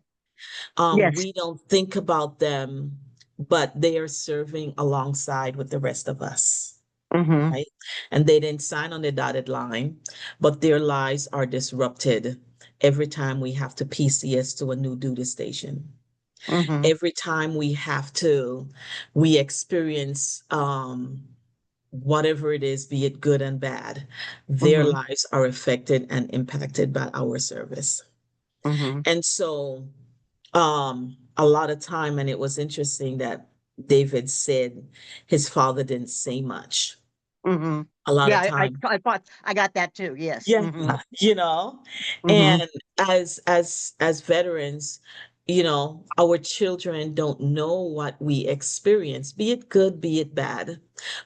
don't think about them, but they are serving alongside with the rest of us. Right? And they didn't sign on the dotted line, but their lives are disrupted every time we have to PCS to a new duty station. Every time we experience whatever it is, be it good and bad, their lives are affected and impacted by our service. And so a lot of time, and it was interesting that David said his father didn't say much. A lot of time. I thought I got that too. Yes. Yeah. And as veterans, our children don't know what we experience, be it good, be it bad,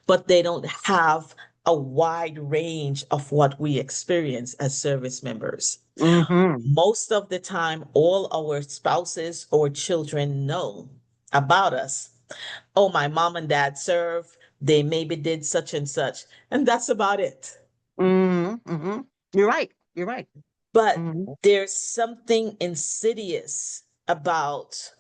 but they don't have a wide range of what we experience as service members. Most of the time, all our spouses or children know about us. Oh, my mom and dad serve, they maybe did such and such, and that's about it. You're right. You're right. But there's something insidious about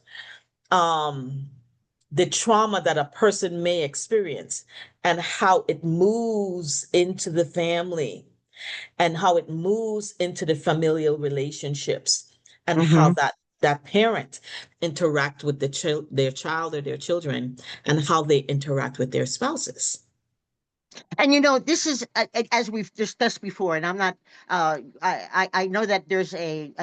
the trauma that a person may experience and how it moves into the family and how it moves into the familial relationships and how that parent interact with their child or their children and how they interact with their spouses. And this is as we've discussed before, and I'm not. I know that there's a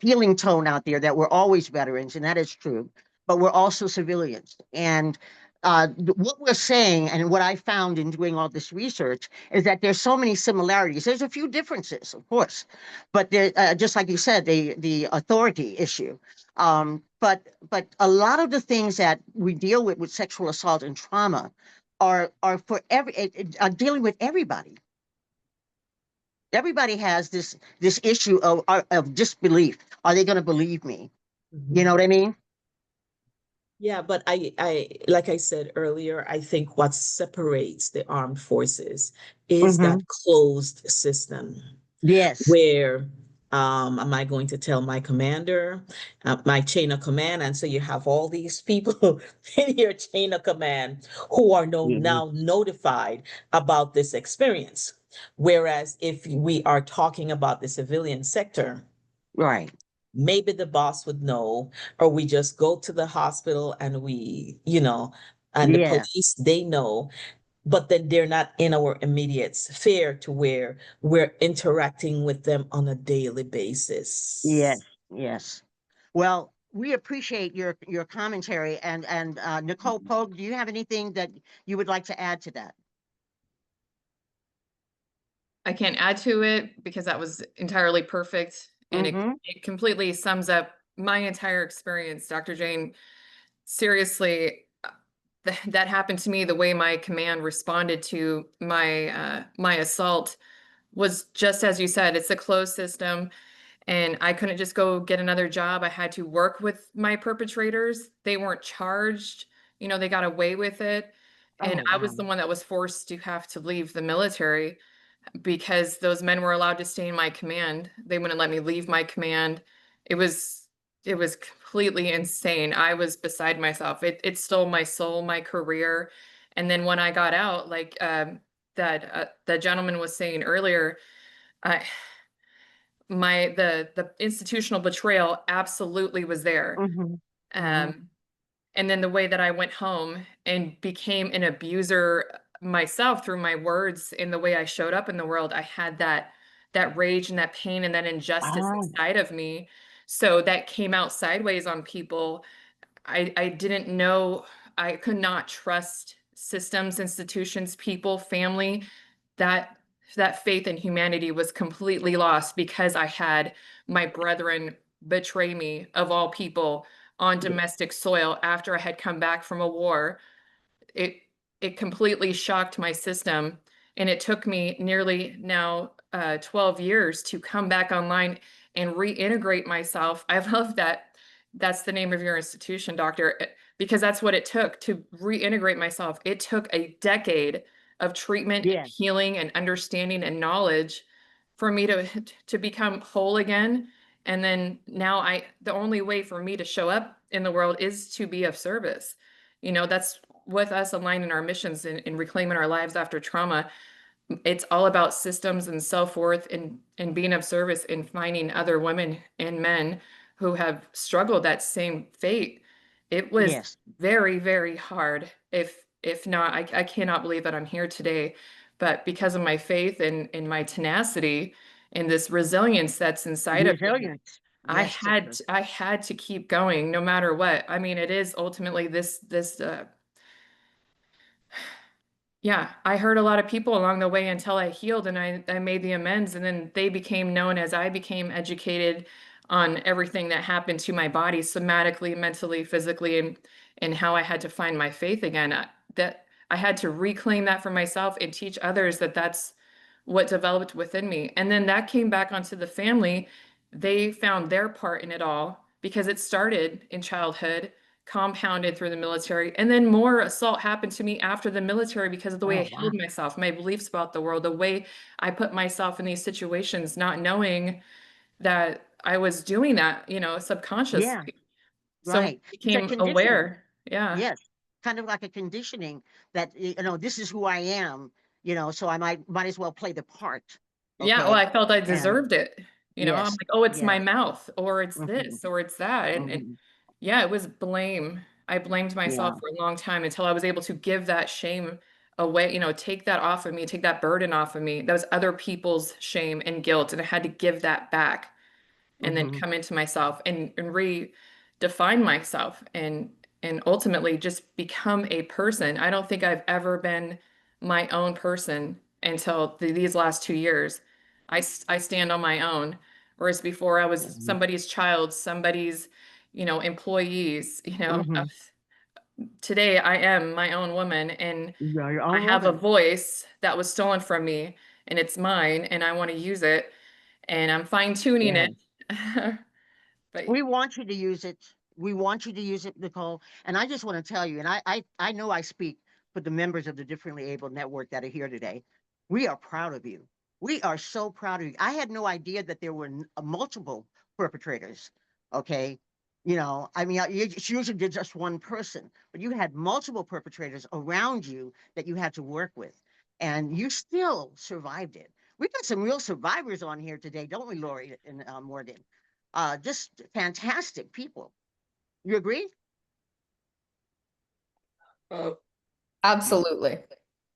feeling tone out there that we're always veterans, and that is true. But we're also civilians, and what we're saying, and what I found in doing all this research, is that there's so many similarities. There's a few differences, of course, but there, just like you said, the authority issue. But a lot of the things that we deal with sexual assault and trauma are for are dealing with everybody. Everybody has this issue of disbelief. Are they going to believe me? You know what I mean? Yeah, but I like I said earlier, I think what separates the armed forces is that closed system. Yes. Where am I going to tell my commander, my chain of command? And so you have all these people in your chain of command who are now notified about this experience. Whereas if we are talking about the civilian sector, right, maybe the boss would know, or we just go to the hospital and and the police, they know, but then they're not in our immediate sphere to where we're interacting with them on a daily basis. Yes. Well, we appreciate your commentary, and Nicole Pogue, do you have anything that you would like to add to that? I can't add to it because that was entirely perfect, and it completely sums up my entire experience, Dr. Jane. Seriously, that happened to me. The way my command responded to my my assault was just as you said. It's a closed system, and I couldn't just go get another job. I had to work with my perpetrators. They weren't charged. They got away with it. And I was the one that was forced to have to leave the military because those men were allowed to stay in my command. They wouldn't let me leave my command. It was completely insane. I was beside myself. It stole my soul, my career. And then when I got out, like the gentleman was saying earlier, the institutional betrayal absolutely was there. And then the way that I went home and became an abuser myself through my words and the way I showed up in the world, I had that rage and that pain and that injustice inside of me. So that came out sideways on people. I didn't know, I could not trust systems, institutions, people, family. That faith in humanity was completely lost because I had my brethren betray me, of all people, on domestic soil after I had come back from a war. It completely shocked my system, and it took me nearly now 12 years to come back online and reintegrate myself. I love that that's the name of your institution, doctor, because that's what it took to reintegrate myself. It took a decade of treatment, healing, and understanding and knowledge for me to become whole again. And then now the only way for me to show up in the world is to be of service. That's with us aligning our missions and reclaiming our lives after trauma. It's all about systems and self-worth and being of service and finding other women and men who have struggled that same fate. It was very, very hard. If not, I cannot believe that I'm here today. But because of my faith and my tenacity and this resilience that's inside of me, I had to keep going no matter what. I mean, it is ultimately yeah, I hurt a lot of people along the way until I healed and I made the amends, and then they became known as I became educated on everything that happened to my body somatically, mentally, physically, and how I had to find my faith again. That I had to reclaim that for myself and teach others that that's what developed within me. And then that came back onto the family. They found their part in it all because it started in childhood, compounded through the military, and then more assault happened to me after the military because of the way I held myself, my beliefs about the world, the way I put myself in these situations, not knowing that I was doing that, you know, subconsciously. Yeah, So I right. It's a became conditioning. aware. Yeah. Yes, kind of like a conditioning that, you know, this is who I am, you know, so I might as well play the part. Yeah, well, Okay. I felt I And deserved it. You know, I'm yes, like, oh, it's my yes. mouth, or it's Hmm. this, or it's that. And Hmm. yeah, it was blame. I blamed myself Yeah. for a long time until I was able to give that shame away, you know, take that off of me, take that burden off of me. That was other people's shame and guilt. And I had to give that back and then Hmm. come into myself and redefine myself and ultimately just become a person. I don't think I've ever been my own person until these last 2 years. I stand on my own, whereas before I was somebody's child, somebody's, you know, employees, you know. Hmm. Today I am my own woman and You're your I own have a woman. voice that was stolen from me and it's mine and I want to use it and I'm fine tuning Yeah. it. But We want you to use it. We want you to use it, Nicole. And I just want to tell you, and I know I speak for the members of the Differently Abled Network that are here today. We are proud of you. We are so proud of you. I had no idea that there were multiple perpetrators. Okay. You know, I mean, it's usually just one person, but you had multiple perpetrators around you that you had to work with, and you still survived it. We've got some real survivors on here today, don't we, Lori and Morgan? Just fantastic people. You agree? Uh, Absolutely.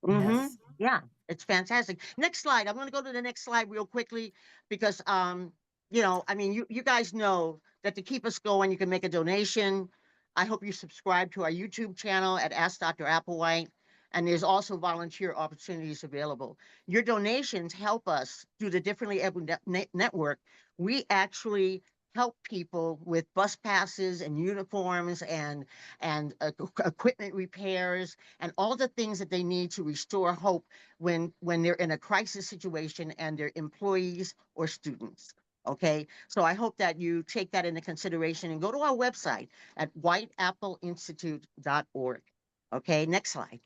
Mm-hmm. Yes. Yeah, it's fantastic. Next slide. I'm going to go to the next slide real quickly because, you know, I mean, you guys know that to keep us going, you can make a donation. I hope you subscribe to our YouTube channel at Ask Dr. Applewhite. And there's also volunteer opportunities available. Your donations help us through the Differently Able Network. We actually help people with bus passes and uniforms and equipment repairs and all the things that they need to restore hope when they're in a crisis situation and they're employees or students. Okay, so I hope that you take that into consideration and go to our website at whiteappleinstitute.org. Okay, next slide.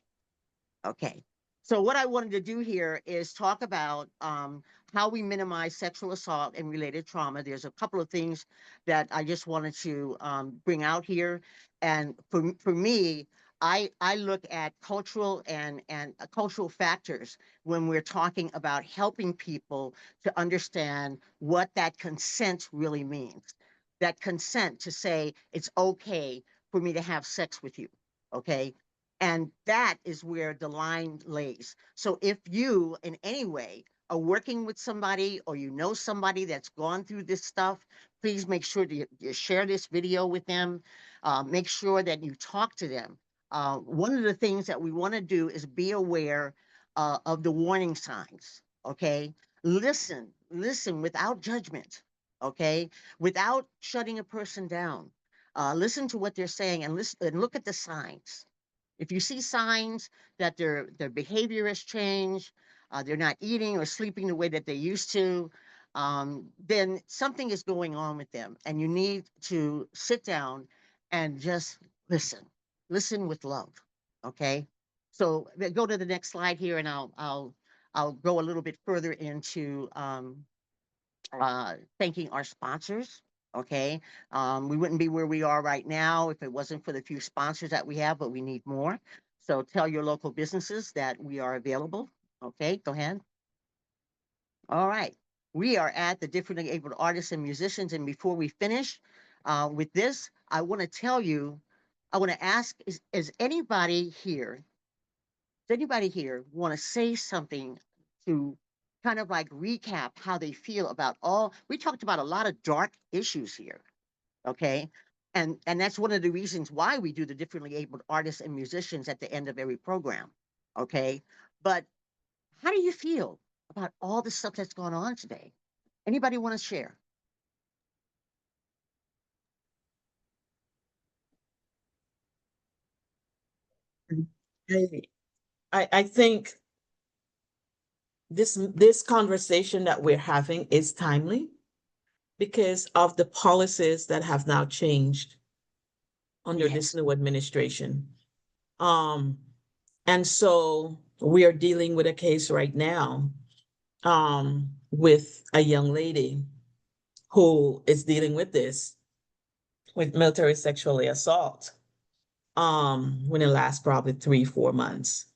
Okay. So what I wanted to do here is talk about how we minimize sexual assault and related trauma. There's a couple of things that I just wanted to bring out here. And for me, I look at cultural and cultural factors when we're talking about helping people to understand what that consent really means. That consent to say it's okay for me to have sex with you. Okay. And that is where the line lays. So if you in any way are working with somebody or you know somebody that's gone through this stuff, please make sure that you share this video with them. Make sure that you talk to them. One of the things that we want to do is be aware of the warning signs. Okay. Listen without judgment. Okay. Without shutting a person down. Listen to what they're saying and listen and look at the signs. If you see signs that their behavior has changed, they're not eating or sleeping the way that they used to, then something is going on with them, and you need to sit down and just listen. Listen with love. Okay. So go to the next slide here, and I'll go a little bit further into thanking our sponsors. Okay. We wouldn't be where we are right now if it wasn't for the few sponsors that we have, but we need more. So tell your local businesses that we are available. Okay, go ahead. All right. We are at the Differently Abled Artists and Musicians. And before we finish with this, I want to tell you, I want to ask, is anybody here, does anybody here want to say something to kind of like recap how they feel about all, we talked about a lot of dark issues here, okay? And that's one of the reasons why we do the Differently Abled Artists and Musicians at the end of every program, okay? But how do you feel about all the stuff that's gone on today? Anybody want to share? I think this conversation that we're having is timely because of the policies that have now changed under this new administration. And so we are dealing with a case right now with a young lady who is dealing with this, with military sexually assault, when it lasts probably 3-4 months.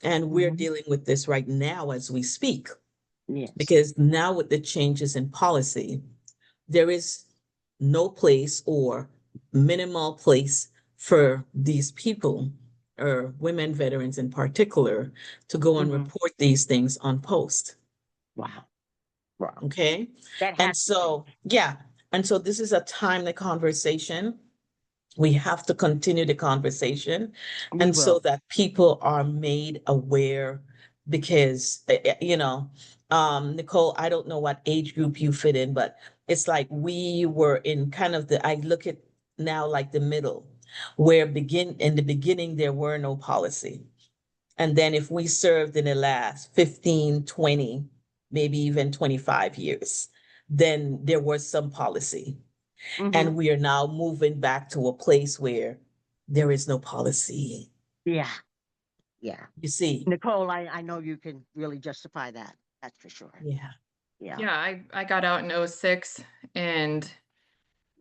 And we're dealing with this right now as we speak. Yes. Because now with the changes in policy, there is no place or minimal place for these people, or women veterans in particular, to go and report these things on post. Wow. Wow. Okay. And so, yeah. And so this is a timely conversation. We have to continue the conversation. And so that people are made aware, because, Nicole, I don't know what age group you fit in, but it's like we were in kind of I look at now like the middle, where in the beginning, there were no policy. And then if we served in the last 15, 20, maybe even 25 years, then there was some policy. And we are now moving back to a place where there is no policy. Yeah. Yeah. You see? Nicole, I know you can really justify that. That's for sure. Yeah. Yeah. Yeah, I got out in 06, and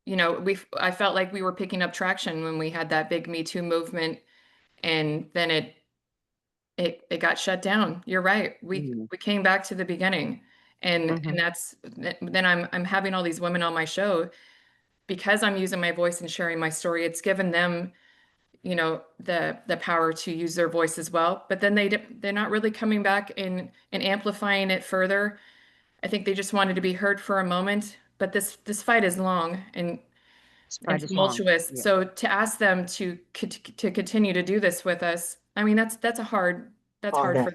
I felt like we were picking up traction when we had that big Me Too movement, and then it got shut down. You're right. We came back to the beginning, and then I'm having all these women on my show because I'm using my voice and sharing my story. It's given them, the power to use their voice as well. But then they're not really coming back and amplifying it further. I think they just wanted to be heard for a moment. But this fight is long and tumultuous. Yeah. So to ask them to continue to do this with us, I mean, that's hard for them.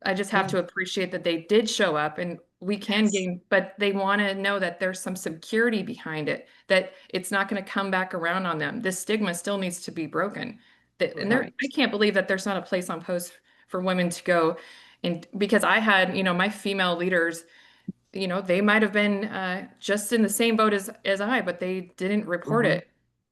I just have to appreciate that they did show up, and we can gain, but they want to know that there's some security behind it, that it's not going to come back around on them. This stigma still needs to be broken. And I can't believe that there's not a place on post for women to go. And because I had, my female leaders, they might have been just in the same boat as I, but they didn't report it.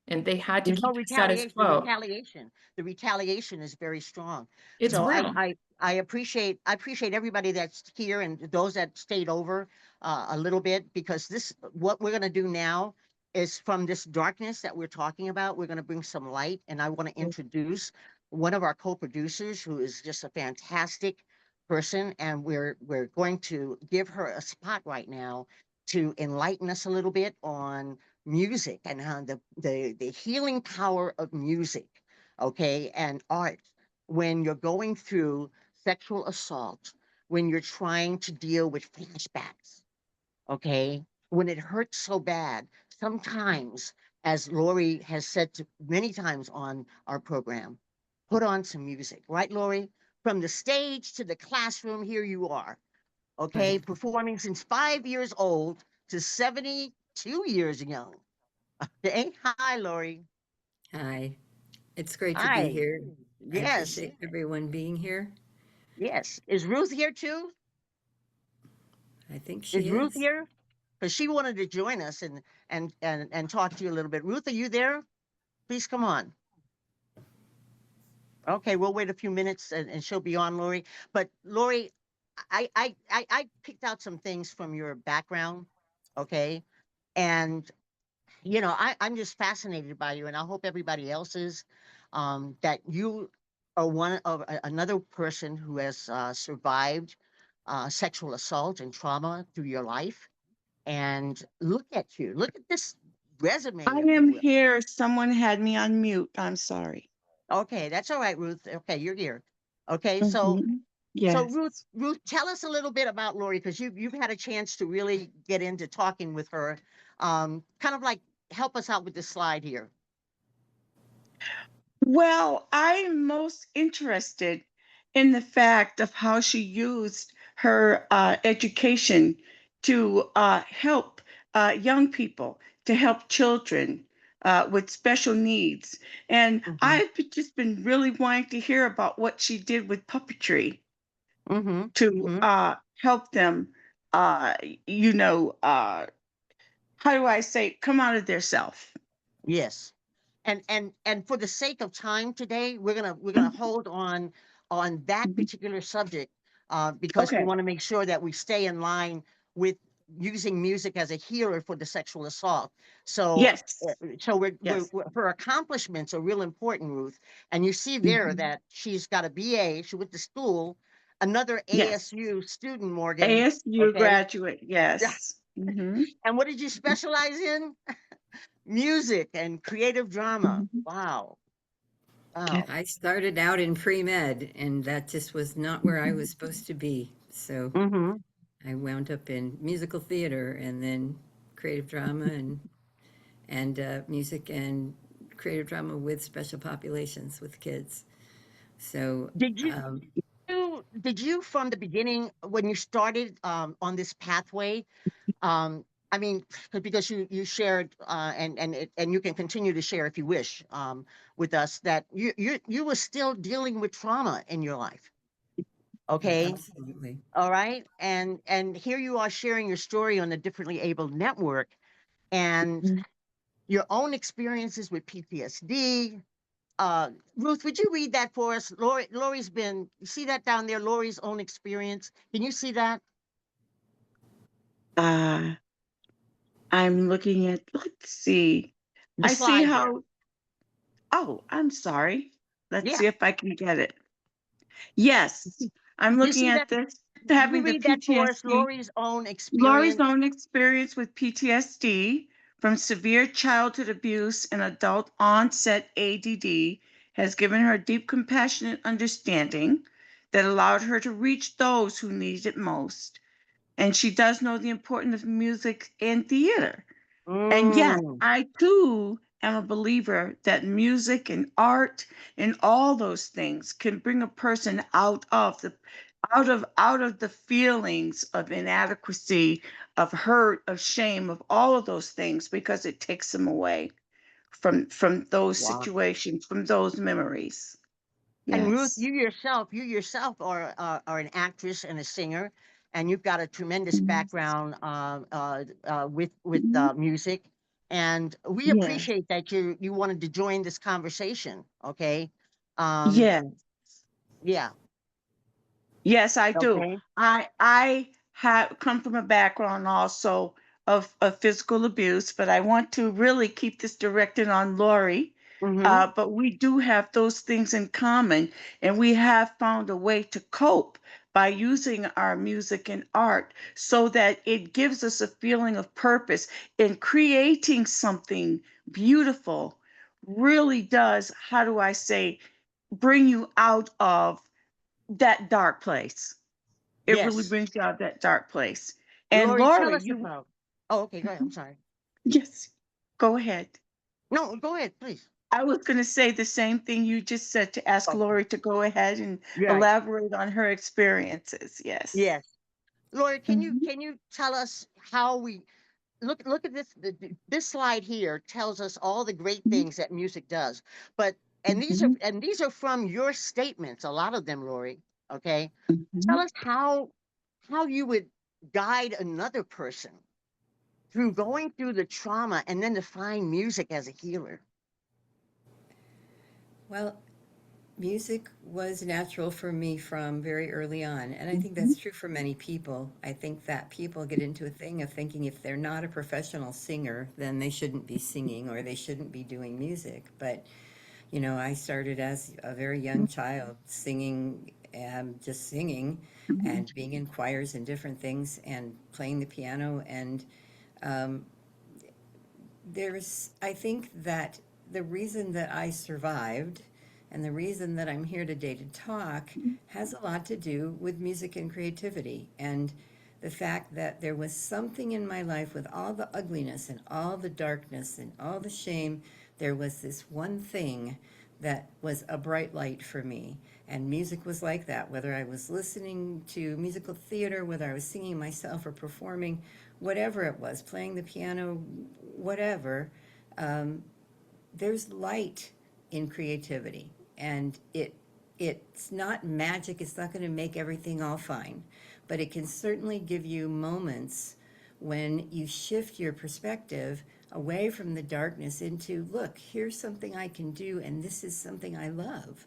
And they had to There's no keep the status retaliation. quo. The retaliation is very strong. It's so real. I appreciate everybody that's here and those that stayed over a little bit, because what we're going to do now is, from this darkness that we're talking about, we're going to bring some light. And I want to introduce one of our co-producers, who is just a fantastic person, and we're going to give her a spot right now to enlighten us a little bit on music and how the healing power of music, okay, and art, when you're going through sexual assault, when you're trying to deal with flashbacks, okay, when it hurts so bad. Sometimes, as Lori has said many times on our program, put on some music, right, Lori? From the stage to the classroom, here you are, okay, performing since 5 years old to 72 years young. Okay. Hi, Lori. Hi. It's great to Hi. be here. I Yes. appreciate everyone being here. Yes. Is Ruth here too? I think she is. Is Ruth here? Because she wanted to join us and talk to you a little bit. Ruth, are you there? Please come on. Okay, we'll wait a few minutes and she'll be on, Lori. But Lori, I picked out some things from your background, okay? And I'm just fascinated by you, and I hope everybody else is, that you are one of another person who has survived sexual assault and trauma through your life. And look at you. Look at this resume. I am here. Someone had me on mute. I'm sorry. Okay, that's all right, Ruth. Okay, you're here. Okay, so yes. Ruth, tell us a little bit about Lori, because you've had a chance to really get into talking with her. Kind of like help us out with this slide here. Well, I'm most interested in the fact of how she used her education to help young people, to help children with special needs. And just been really wanting to hear about what she did with puppetry to help them, you know, how do I say, come out of their self. Yes. And for the sake of time today, we're gonna hold on that particular subject because we Okay. want to make sure that we stay in line with using music as a healer for the sexual assault. So Yes. so Yes. her accomplishments are real important, Ruth. And you see there that she's got a BA. She went to school, another Yes. ASU student, Morgan. ASU Okay. graduate. Yes. And what did you specialize in? Music and creative drama. Wow. Wow. I started out in pre-med, and that just was not where I was supposed to be. So I wound up in musical theater and then creative drama and music and creative drama with special populations with kids. So Did you from the beginning when you started on this pathway? I mean, because you shared and you can continue to share if you wish with us that you were still dealing with trauma in your life. Okay. absolutely. All right. And here you are sharing your story on the Differently Abled Network and your own experiences with PTSD. Ruth, would you read that for us? Lori's been, you see that down there, Lori's own experience. Can you see that? I'm looking at, let's see. The I see slide there. how, oh, I'm sorry. Let's Yeah. see if I can get it. Yes, I'm You looking see at that? this, Will you having the read that for us? PTSD. Lori's own Lori's experience. own experience with PTSD from severe childhood abuse and adult onset ADD has given her deep compassionate understanding that allowed her to reach those who need it most. And she does know the importance of music and theater. And yes, I too am a believer that music and art and all those things can bring a person out of the feelings of inadequacy, of hurt, of shame, of all of those things because it takes them away from those Wow. situations, from those memories. And Ruth, Yes. you yourself are an actress and a singer, and you've got a tremendous background with music. And we Yes. appreciate that you wanted to join this conversation. Okay. Yes. Yeah. Yes, I do. Okay. I have come from a background also of physical abuse, but I want to really keep this directed on Lori. But we do have those things in common, and we have found a way to cope by using our music and art so that it gives us a feeling of purpose in creating something beautiful. Really does, how do I say, bring you out of that dark place. It really Yes. brings you out of that dark place. And Lori, tell Lori, us about. Oh, okay. Go ahead. I'm sorry. yes, go ahead. No, go ahead, please. I was going to say the same thing you just said to ask Okay. Lori to go ahead and Right. elaborate on her experiences. Yes. Yes. Lori, can Mhm. you tell us how we look at this this slide here tells us all the great things that music does. But and these are from your statements, a lot of them, Lori. Okay. Tell us how you would guide another person through going through the trauma and then to find music as a healer. Well, music was natural for me from very early on, and I think that's true for many people. I think that people get into a thing of thinking if they're not a professional singer, then they shouldn't be singing or they shouldn't be doing music. But, you know, I started as a very young child singing, just singing and being in choirs and different things and playing the piano. And um, I think that the reason that I survived and the reason that I'm here today to talk has a lot to do with music and creativity and the fact that there was something in my life with all the ugliness and all the darkness and all the shame. There was this one thing that was a bright light for me. And music was like that, whether I was listening to musical theater, whether I was singing myself or performing, whatever it was, playing the piano, whatever, there's light in creativity, and it's not magic. It's not going to make everything all fine, but it can certainly give you moments when you shift your perspective away from the darkness into, look, here's something I can do, and this is something I love.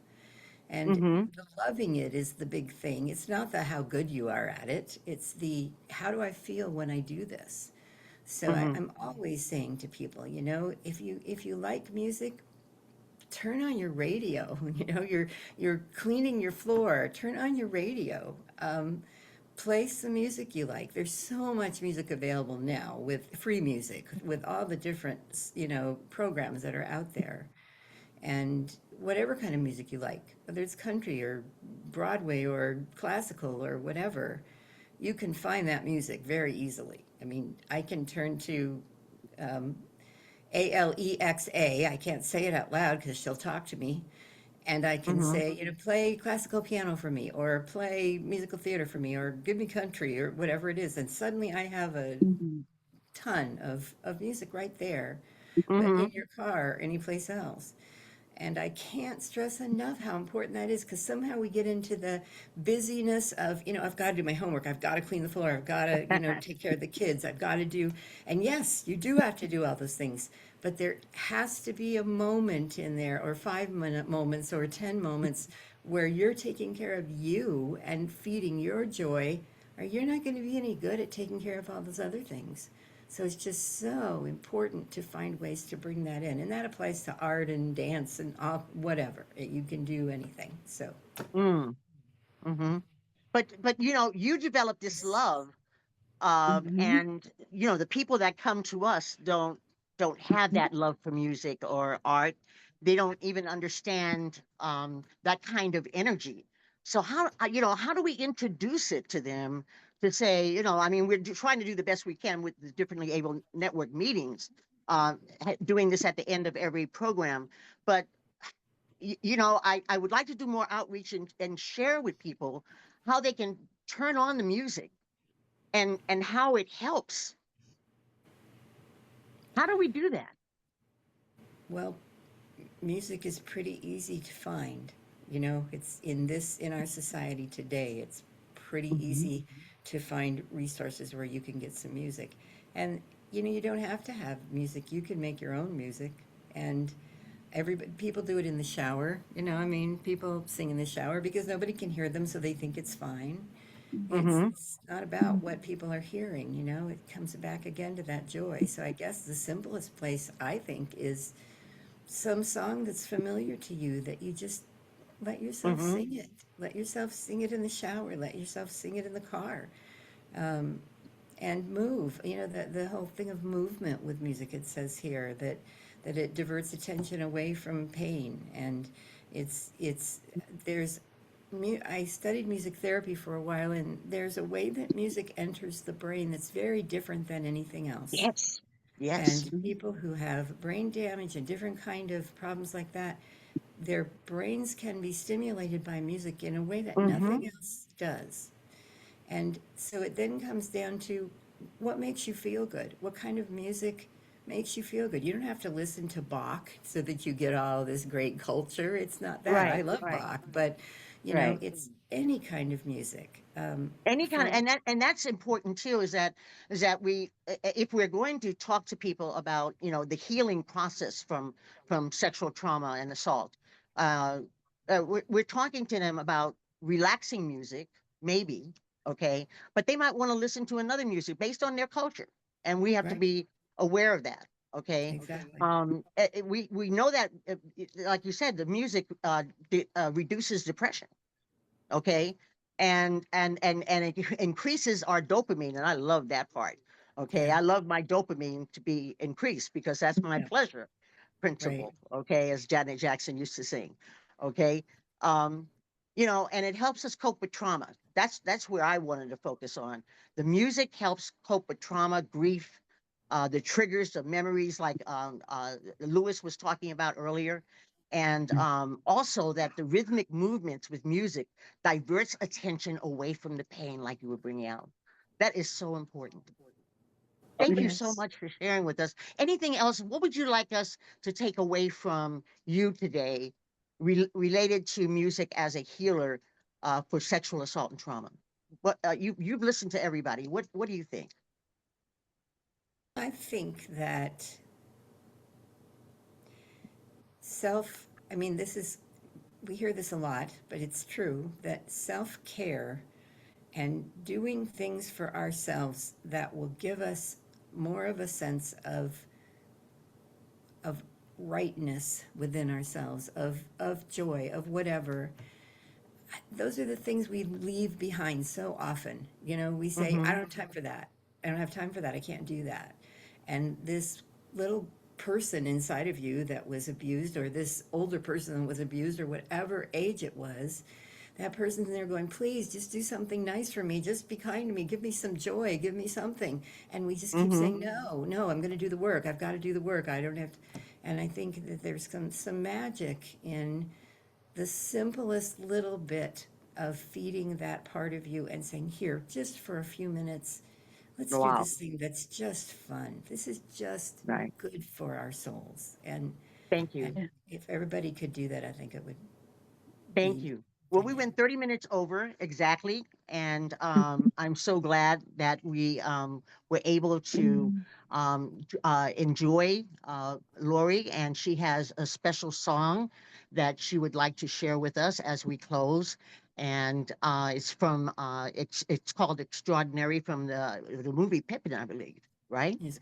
And the loving it is the big thing. It's not the how good you are at it. It's the how do I feel when I do this. So I'm always saying to people, you know, if you like music, turn on your radio. You know, you're cleaning your floor, turn on your radio. Play some music you like. There's so much music available now, with free music, with all the different, you know, programs that are out there. And whatever kind of music you like, whether it's country or Broadway or classical or whatever, you can find that music very easily. I mean, I can turn to Alexa. I can't say it out loud because she'll talk to me. And I can say, you know, play classical piano for me, or play musical theater for me, or give me country, or whatever it is. And suddenly I have a ton of music right there, in your car or anyplace else. And I can't stress enough how important that is, because somehow we get into the busyness of, you know, I've got to do my homework, I've got to clean the floor, I've got to, you know, take care of the kids, I've got to do, and yes, you do have to do all those things, but there has to be a moment in there, or 5-minute moments, or 10 moments, where you're taking care of you and feeding your joy, or you're not going to be any good at taking care of all those other things. So it's just so important to find ways to bring that in. And that applies to art and dance and all, whatever. You can do anything. So. But you know, you develop this love, and you know, the people that come to us don't have that love for music or art. They don't even understand that kind of energy. So how, you know, how do we introduce it to them, to say, you know, I mean, we're trying to do the best we can with the differently able network meetings, doing this at the end of every program, but you know, I would like to do more outreach and share with people how they can turn on the music and how it helps. How do we do that? Well, music is pretty easy to find. You know, it's in our society today, it's pretty easy to find resources where you can get some music. And, you know, you don't have to have music. You can make your own music. And people do it in the shower. You know, I mean, people sing in the shower because nobody can hear them, so they think it's fine. It's not about what people are hearing, you know, it comes back again to that joy. So I guess the simplest place, I think, is some song that's familiar to you, that you just let yourself sing it. Let yourself sing it in the shower. Let yourself sing it in the car. And move. You know, the whole thing of movement with music, it says here that it diverts attention away from pain. And I studied music therapy for a while, and there's a way that music enters the brain that's very different than anything else. Yes. And people who have brain damage and different kind of problems like that, their brains can be stimulated by music in a way that nothing else does. And so it then comes down to what makes you feel good. What kind of music makes you feel good? You don't have to listen to Bach so that you get all this great culture. It's not that. I love Bach, but you know, it's any kind of music. Any kind of, and that's important too, is that we, if we're going to talk to people about, you know, the healing process from sexual trauma and assault, we're talking to them about relaxing music, maybe, okay, but they might want to listen to another music based on their culture, and we have to be aware of that. Okay. Exactly. We know that, like you said, the music reduces depression. Okay. And it increases our dopamine, and I love that part. Okay. I love my dopamine to be increased because that's my pleasure principle. Okay. As Janet Jackson used to sing. Okay. You know, and it helps us cope with trauma. That's where I wanted to focus on. The music helps cope with trauma, grief, the triggers, the memories, like Lewis was talking about earlier. And also that the rhythmic movements with music diverts attention away from the pain, like you were bringing out. That is so important. Thank you so Yes. much for sharing with us. Anything else? What would you like us to take away from you today related to music as a healer for sexual assault and trauma? What you've listened to everybody. What do you think? I think that I mean, we hear this a lot, but it's true that self-care and doing things for ourselves that will give us more of a sense of rightness within ourselves, of joy, of whatever. Those are the things we leave behind so often. You know, we say, I don't have time for that. I don't have time for that. I can't do that. And this little person inside of you that was abused, or this older person that was abused, or whatever age it was, that person's there going, please just do something nice for me. Just be kind to me. Give me some joy. Give me something. And we just keep saying, no, I'm going to do the work. I've got to do the work. I don't have to. And I think that there's some magic in the simplest little bit of feeding that part of you and saying, here, just for a few minutes, let's do Wow. this thing that's just fun. This is just Right. good for our souls. And Thank you. and if everybody could do that, I think it would Thank be you. Well, we dynamic. went 30 minutes over exactly, and I'm so glad that we were able to enjoy Lori, and she has a special song that she would like to share with us as we close. And it's from it's called "Extraordinary" from the movie Pippin, I believe, right? Yes,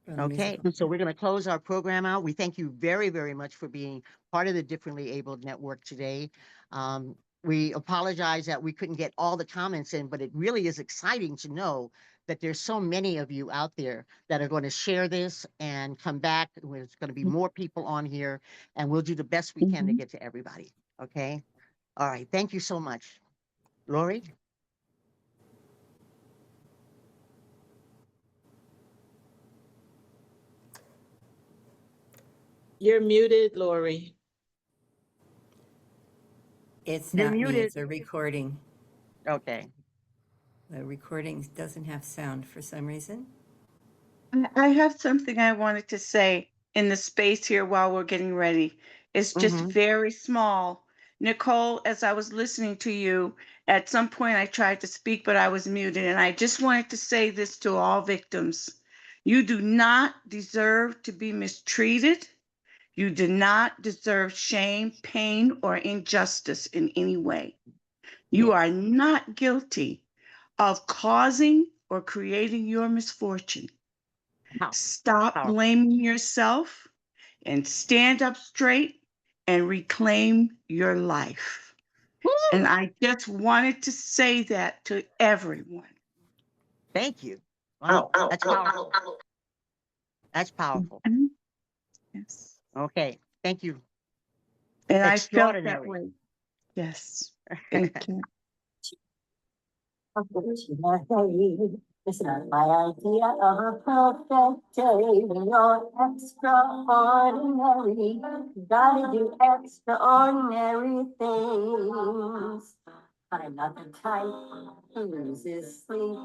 from the Okay, musical. so we're going to close our program out. We thank you very, very much for being part of the Differently Abled Network today. We apologize that we couldn't get all the comments in, but it really is exciting to know that there's so many of you out there that are going to share this and come back. There's going to be more people on here, and we'll do the best we can to get to everybody. Okay? All right. Thank you so much. Lori? You're muted, Lori. It's You're not me, muted. it's a recording. Okay. The recording doesn't have sound for some reason. I have something I wanted to say in the space here while we're getting ready. It's just very small. Nicole, as I was listening to you, at some point I tried to speak, but I was muted. And I just wanted to say this to all victims. You do not deserve to be mistreated. You do not deserve shame, pain, or injustice in any way. You are not guilty of causing or creating your misfortune. Stop blaming yourself and stand up straight and reclaim your life. And I just wanted to say that to everyone. Thank you. Wow, that's powerful. That's powerful. Yes. Okay, thank you. And I felt that Extraordinary. way. Yes. Thank you. It's not my idea of a perfect day. You're extraordinary. You gotta do extraordinary things. I'm not the type who loses sleep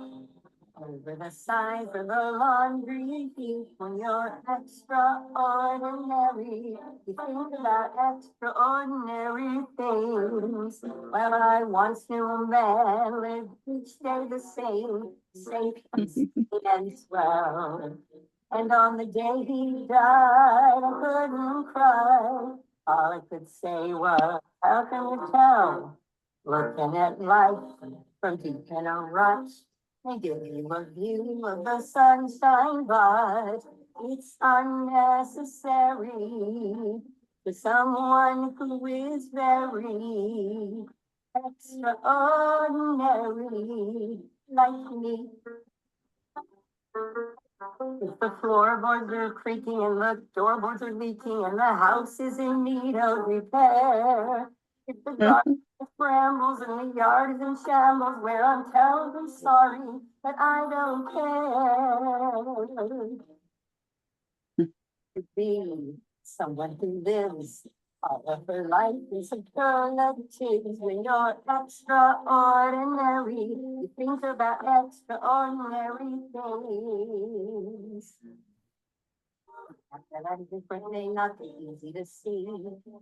over the size of a laundry heap. When you're extraordinary, you think about extraordinary things. Well, I once knew a man lived each day the same, safe, unseen, and swell. And on the day he died, I couldn't cry. All I could say was, how can you tell? Looking at life from deep in a rut, they give you a view of the sunshine, but it's unnecessary for someone who is very extraordinary like me. If the floorboards are creaking and the doorboards are leaking and the house is in need of repair, if the garden has brambles and the yard is in shambles, where I'm terribly sorry, but I don't care. To be someone who lives All of her life is superlatives when you're extraordinary. You think about extraordinary things. That different may not be easy to see,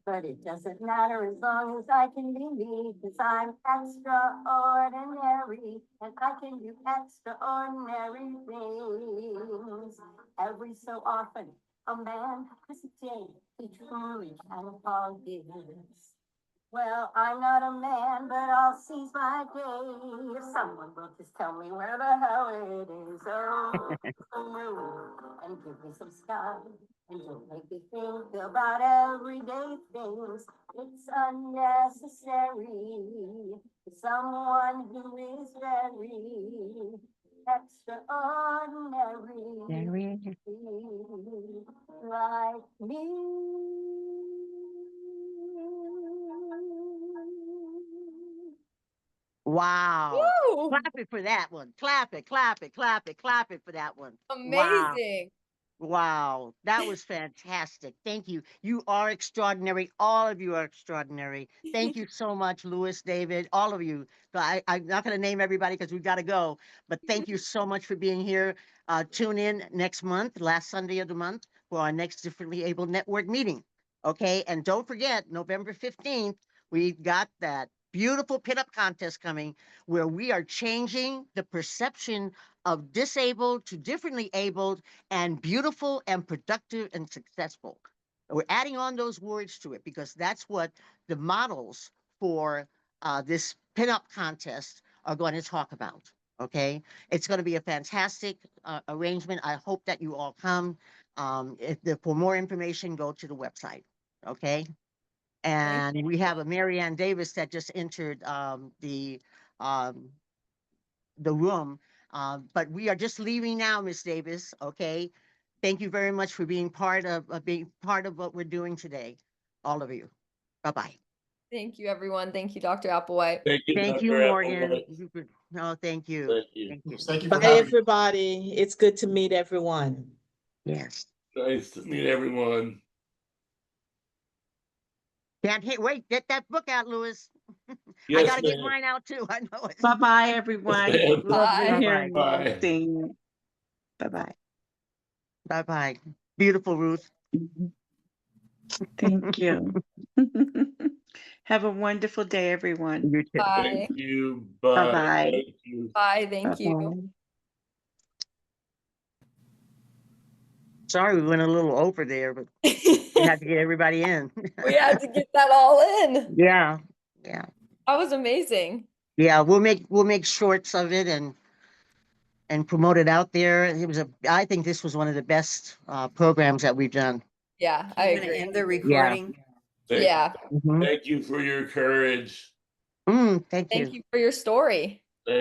but it doesn't matter as long as I can be me, because I'm extraordinary and I can do extraordinary things. Every so often, a man has a day he truly can forgive. Well, I'm not a man, but I'll seize my day if someone will just tell me where the hell it is. Oh, and give me some sky. And don't make me think about everyday things. It's unnecessary. Someone who is very extraordinary, like me. Wow. Woo! Clap it for that one. Clap it, clap it, clap it, clap it for that one. Wow. Amazing. Wow, that was fantastic. Thank you. You are extraordinary. All of you are extraordinary. Thank you so much, Louis, David, all of you. I'm not going to name everybody because we've got to go, but thank you so much for being here. Tune in next month, last Sunday of the month, for our next Differently Able Network meeting. Okay, and don't forget, November 15th, we've got that beautiful pinup contest coming where we are changing the perception of disabled to differently abled and beautiful and productive and successful. We're adding on those words to it because that's what the models for this pinup contest are going to talk about. Okay, it's going to be a fantastic arrangement. I hope that you all come. For more information, go to the website. Okay, and we have a Marianne Davis that just entered the room. But we are just leaving now, Miss Davis. Okay. Thank you very much for being part of what we're doing today. All of you. Bye-bye. Thank you, everyone. Thank you, Dr. Applewhite. Thank you, Thank you, Dr. Morgan. Applewhite. No, thank you. Thank you. Thank you. Thank you for Bye, having me. everybody. It's good to meet everyone. Yes. Nice to meet everyone. Can't wait. Get that book out, Louis. I Yes, gotta get ma'am. mine out too. I know it. Bye-bye, everyone. ma'am. Lovely Bye. hearing you, Bye. seeing you. Bye-bye. Bye-bye. Beautiful, Ruth. Thank you. Have a wonderful day, everyone. You too. Bye. Thank you. Bye. Bye-bye. Thank you. Bye. Thank you. Bye-bye. Sorry we went a little over there, but we had to get everybody in. We had to get that all in. Yeah. Yeah. That was amazing. Yeah, we'll make shorts of it and promote it out there. I think this was one of the best programs that we've done. Yeah, I I'm gonna agree. end the recording. Thank, Yeah. Mhm. thank you for your courage. Thank you. Thank you for your story.